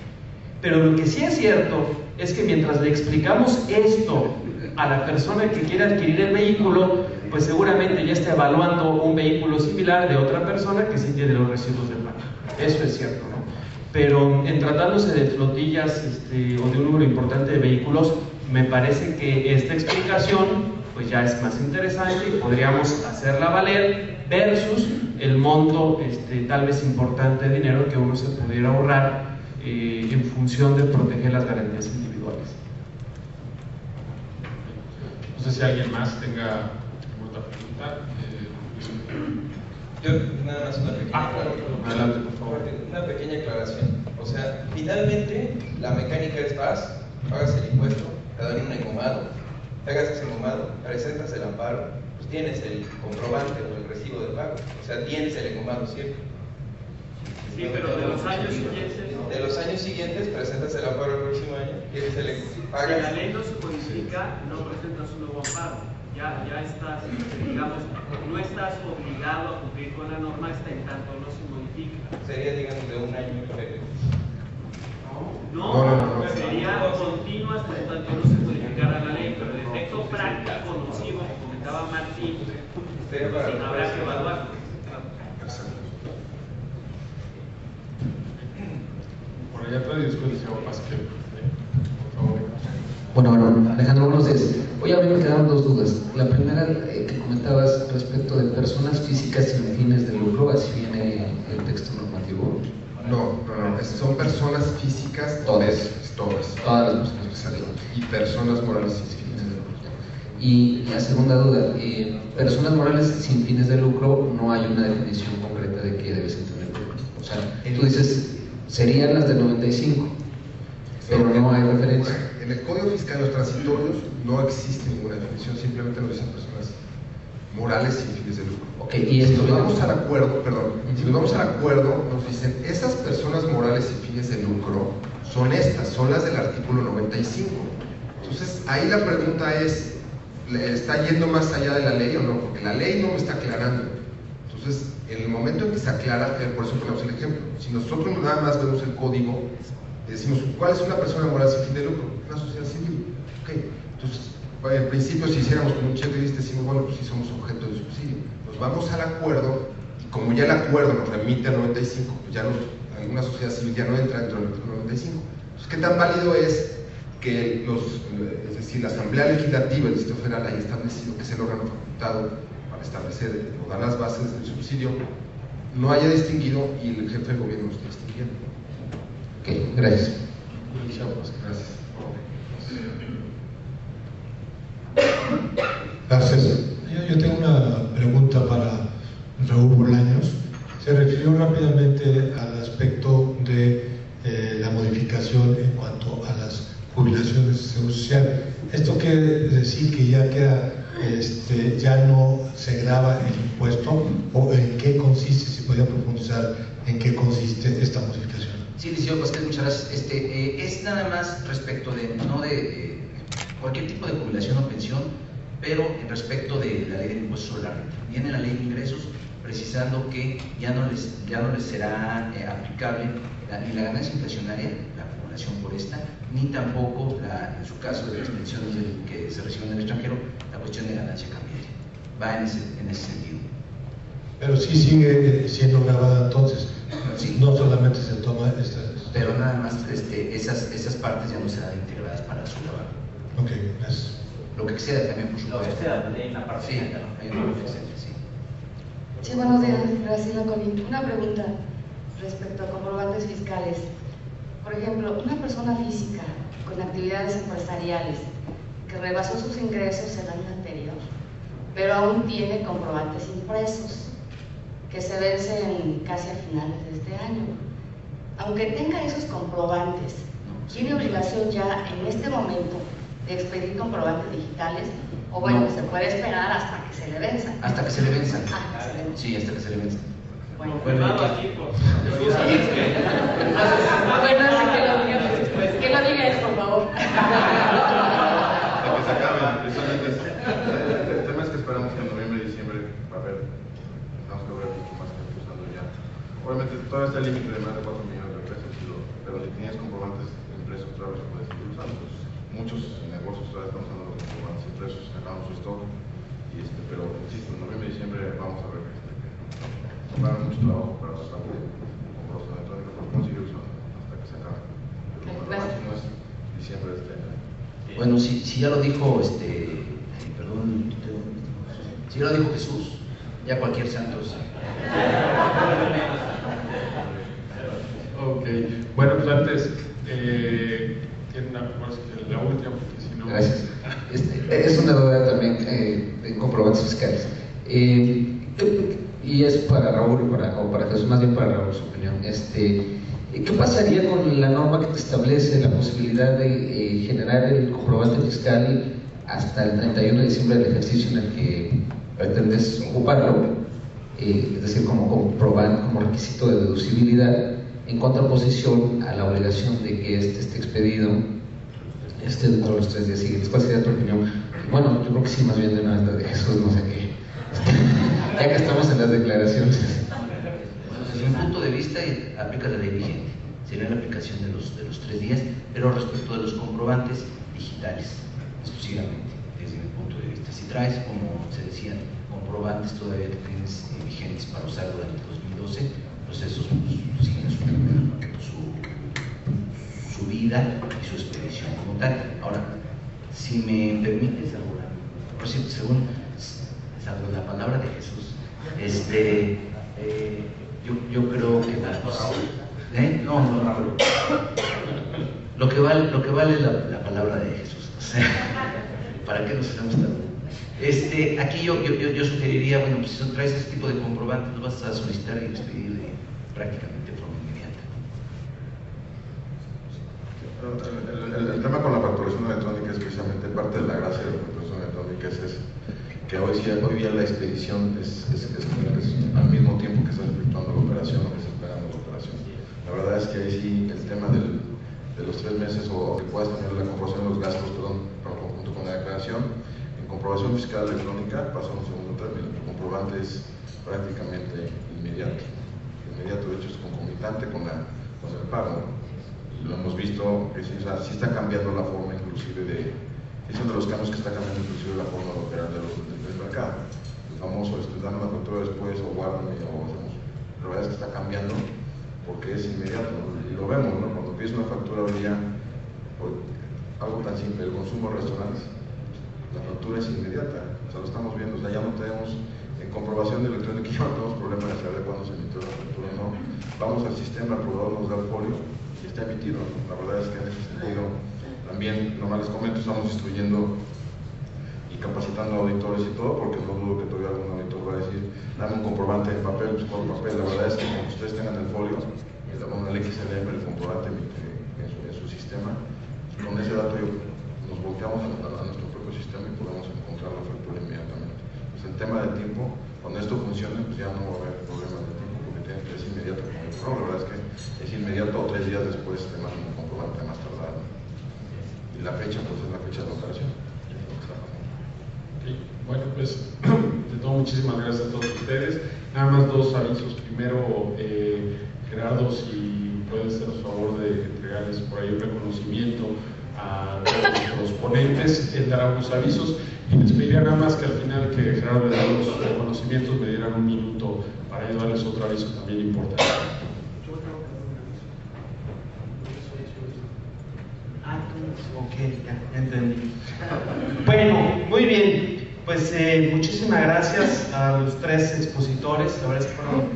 Pero lo que sí es cierto es que mientras le explicamos esto a la persona que quiere adquirir el vehículo, pues seguramente ya está evaluando un vehículo similar de otra persona que sí tiene los recibos de pago. Eso es cierto, ¿no? Pero en tratándose de flotillas o de un número importante de vehículos, me parece que esta explicación pues ya es más interesante y podríamos hacerla valer versus el monto tal vez importante de dinero que uno se pudiera ahorrar en función de proteger las garantías individuales. No sé si alguien más tenga alguna pregunta. Yo nada más una pequeña adelante, por favor. Una pequeña aclaración. O sea, finalmente la mecánica es vas, pagas el impuesto, te dan un engomado, pagas ese engomado, presentas el amparo, pues tienes el comprobante o el recibo de pago. O sea, tienes el engomado, ¿cierto? Sí, pero de los años siguientes. De los años siguientes presentas el amparo el próximo año, tienes el pagas. Si la ley no se modifica, no presentas un nuevo amparo. Ya estás, digamos, no estás obligado a cumplir con la norma hasta en tanto no se modifica. Sería, digamos, de un año y medio. No, sería continuo hasta en tanto no se modificara la ley, pero el efecto práctico nocivo que comentaba Martín, sí, habrá que evaluarlo. Por allá atrás y después le llamo Pasquel. Por favor. Bueno, Alejandro, buenos días. Oye, a mí me quedaron dos dudas. La primera que comentabas respecto de personas físicas sin fines de lucro, así viene el texto normativo. No, son personas físicas, todas las personas físicas y personas morales sin fines de lucro. Y la segunda duda, personas morales sin fines de lucro, no hay una definición concreta de qué debes entender. O sea, tú dices, serían las del 95, pero no hay referencia. En el Código Fiscal, los transitorios, no existe ninguna definición, simplemente nos dicen personas morales sin fines de lucro. Okay, y si nos vamos al acuerdo, si nos vamos al acuerdo, nos dicen, esas personas morales sin fines de lucro son estas, son las del artículo 95. Entonces, ahí la pregunta es, ¿está yendo más allá de la ley o no? Porque la ley no me está aclarando. Entonces, en el momento en que se aclara, por eso ponemos el ejemplo. Si nosotros nada más vemos el código, decimos, ¿cuál es una persona moral sin fin de lucro? Una sociedad civil. Okay. Entonces, en principio, si hiciéramos como un checklist, decimos, bueno, pues si somos objeto de subsidio. Nos vamos al acuerdo, y como ya el acuerdo nos remite al 95, pues ya alguna sociedad civil ya no entra dentro del 95. Entonces, ¿qué tan válido es que es decir, la Asamblea Legislativa del Distrito Federal haya establecido que es el órgano facultado para establecer o dar las bases del subsidio, no haya distinguido y el jefe del gobierno lo esté distinguiendo? Ok, gracias. Gracias. Gracias. Yo tengo una pregunta para Raúl Bolaños. Se refirió rápidamente al aspecto de la modificación en cuanto a las jubilaciones de seguro social. ¿Esto quiere decir que ya queda, ya no se grava el impuesto? ¿O en qué consiste? Si podría profundizar en qué consiste esta modificación. Sí, licenciado Pasquel, muchas gracias. Es nada más respecto de, no de cualquier tipo de jubilación o pensión, pero en respecto de la ley del impuesto sobre la renta. Viene la ley de ingresos precisando que ya no les será aplicable ni la ganancia inflacionaria, la acumulación declaración por esta, ni tampoco, en su caso de las pensiones que se reciben en el extranjero, la cuestión de ganancia cambiaria. Va en ese sentido. Pero sí sigue siendo grabada entonces, sí. No solamente se toma estas... Pero nada más esas partes ya no serán integradas para su trabajo. Ok, gracias. Lo que exceda también, por supuesto. Lo que exceda en la parte sí, hay un excedente, sí. Sí, buenos días, Graciela Colín. Una pregunta respecto a comprobantes fiscales. Por ejemplo, una persona física con actividades empresariales que rebasó sus ingresos el año anterior, pero aún tiene comprobantes impresos que se vencen casi a finales de este año. Aunque tenga esos comprobantes, ¿tiene obligación ya en este momento de expedir comprobantes digitales? O bueno, no. Se puede esperar hasta que se le venzan. Hasta que se le venzan. Sí, hasta que se le venzan. Bueno, aquí, que lo diga él, por favor. Hasta que se acaben, precisamente. El tema es que esperamos que en noviembre y diciembre va a haber, tenemos que ver mucho más gente usando ya. Obviamente todavía está el límite de más de 4 millones de pesos, pero si tienes comprobantes impresos, otra vez puedes seguir usando. Pues, muchos negocios todavía están usando los comprobantes impresos, sacamos su stock, pero insisto, en noviembre y diciembre vamos a ver que va a haber mucho trabajo para tratar de comprobación electrónica, pero podemos seguir usando hasta que se acabe. Pero lo máximo es diciembre de este año. Bueno, si ya lo dijo, perdón, si ya lo dijo Jesús, ya cualquier santo. Ok, bueno, pues antes, tiene una la última, porque si no... Gracias. Es una duda también de comprobantes fiscales. Y es para Raúl, o para Jesús, más bien para Raúl, su opinión. ¿Qué pasaría con la norma que te establece la posibilidad de generar el comprobante fiscal hasta el 31 de diciembre del ejercicio en el que pretendes ocuparlo? Es decir, como comprobante, como requisito de deducibilidad, en contraposición a la obligación de que esté expedido dentro de los 3 días siguientes. ¿Cuál sería tu opinión? Bueno, yo creo que sí, más bien de una vez de Jesús, no sé qué. Ya que estamos en las declaraciones. Bueno, desde mi punto de vista, aplica la ley vigente. Sería la aplicación de los 3 días, pero respecto de los comprobantes digitales, exclusivamente, desde mi punto de vista. Si traes, como se decían, comprobantes todavía que tienes vigentes para usar durante 2012, pues esos siguen su vida y su expedición como tal. Ahora, si me permites, según la palabra de Jesús, yo creo que lo que vale es la palabra de Jesús. O sea, ¿para qué nos hacemos tan? Aquí yo sugeriría, bueno, pues si traes ese tipo de comprobantes, los vas a solicitar y expedir prácticamente de forma inmediata. El tema con la facturación electrónica es precisamente parte de la gracia de la facturación electrónica, es que hoy día la expedición es al mismo tiempo que estás efectuando la operación o que estás pagando la operación. La verdad es que ahí sí el tema de los 3 meses o que puedas tener la comprobación de los gastos, junto con la declaración, en comprobación fiscal electrónica pasa a un segundo término. El comprobante es prácticamente inmediato. De hecho es concomitante con el pago, ¿no? Y lo hemos visto que sí está cambiando la forma inclusive es uno de los cambios que está cambiando inclusive la forma de operar del mercado. El famoso, dame la factura después o guárdame o hacemos. La verdad es que está cambiando porque es inmediato, ¿no? Y lo vemos, ¿no? Cuando pides una factura hoy día, algo tan simple, el consumo de restaurantes, la factura es inmediata, o sea, lo estamos viendo, o sea, ya no tenemos en comprobación electrónica, ya no tenemos problema de saber cuándo se emitió la factura o no. Vamos al sistema, el proveedor nos da el folio y está emitido, ¿no? La verdad es que en ese sentido también, nomás les comento, estamos instruyendo y capacitando a auditores y todo, porque no dudo que todavía algún auditor va a decir, dame un comprobante en papel, pues con papel. La verdad es que como ustedes tengan el folio, el XLM, el comprobante en su sistema, con ese dato nos volteamos a nuestro propio sistema y podemos encontrar la factura inmediatamente. Pues el tema del tiempo, cuando esto funcione, pues ya no va a haber problema de tiempo, porque es inmediato. La verdad es que es inmediato o 3 días después te mandan un comprobante más tardado. Y la fecha, pues es la fecha de la operación. Okay. Bueno, pues de todo, muchísimas gracias a todos ustedes. Nada más 2 avisos. Primero, Gerardo, si puede hacer el favor de entregarles por ahí un reconocimiento a todos los ponentes. Él dará unos avisos y les pediría nada más que al final que Gerardo les dé los reconocimientos, me dieran un minuto para ayudarles otro aviso también importante. Ok, ya entendí. Bueno, muy bien. Pues muchísimas gracias a los tres expositores. La verdad es que fueron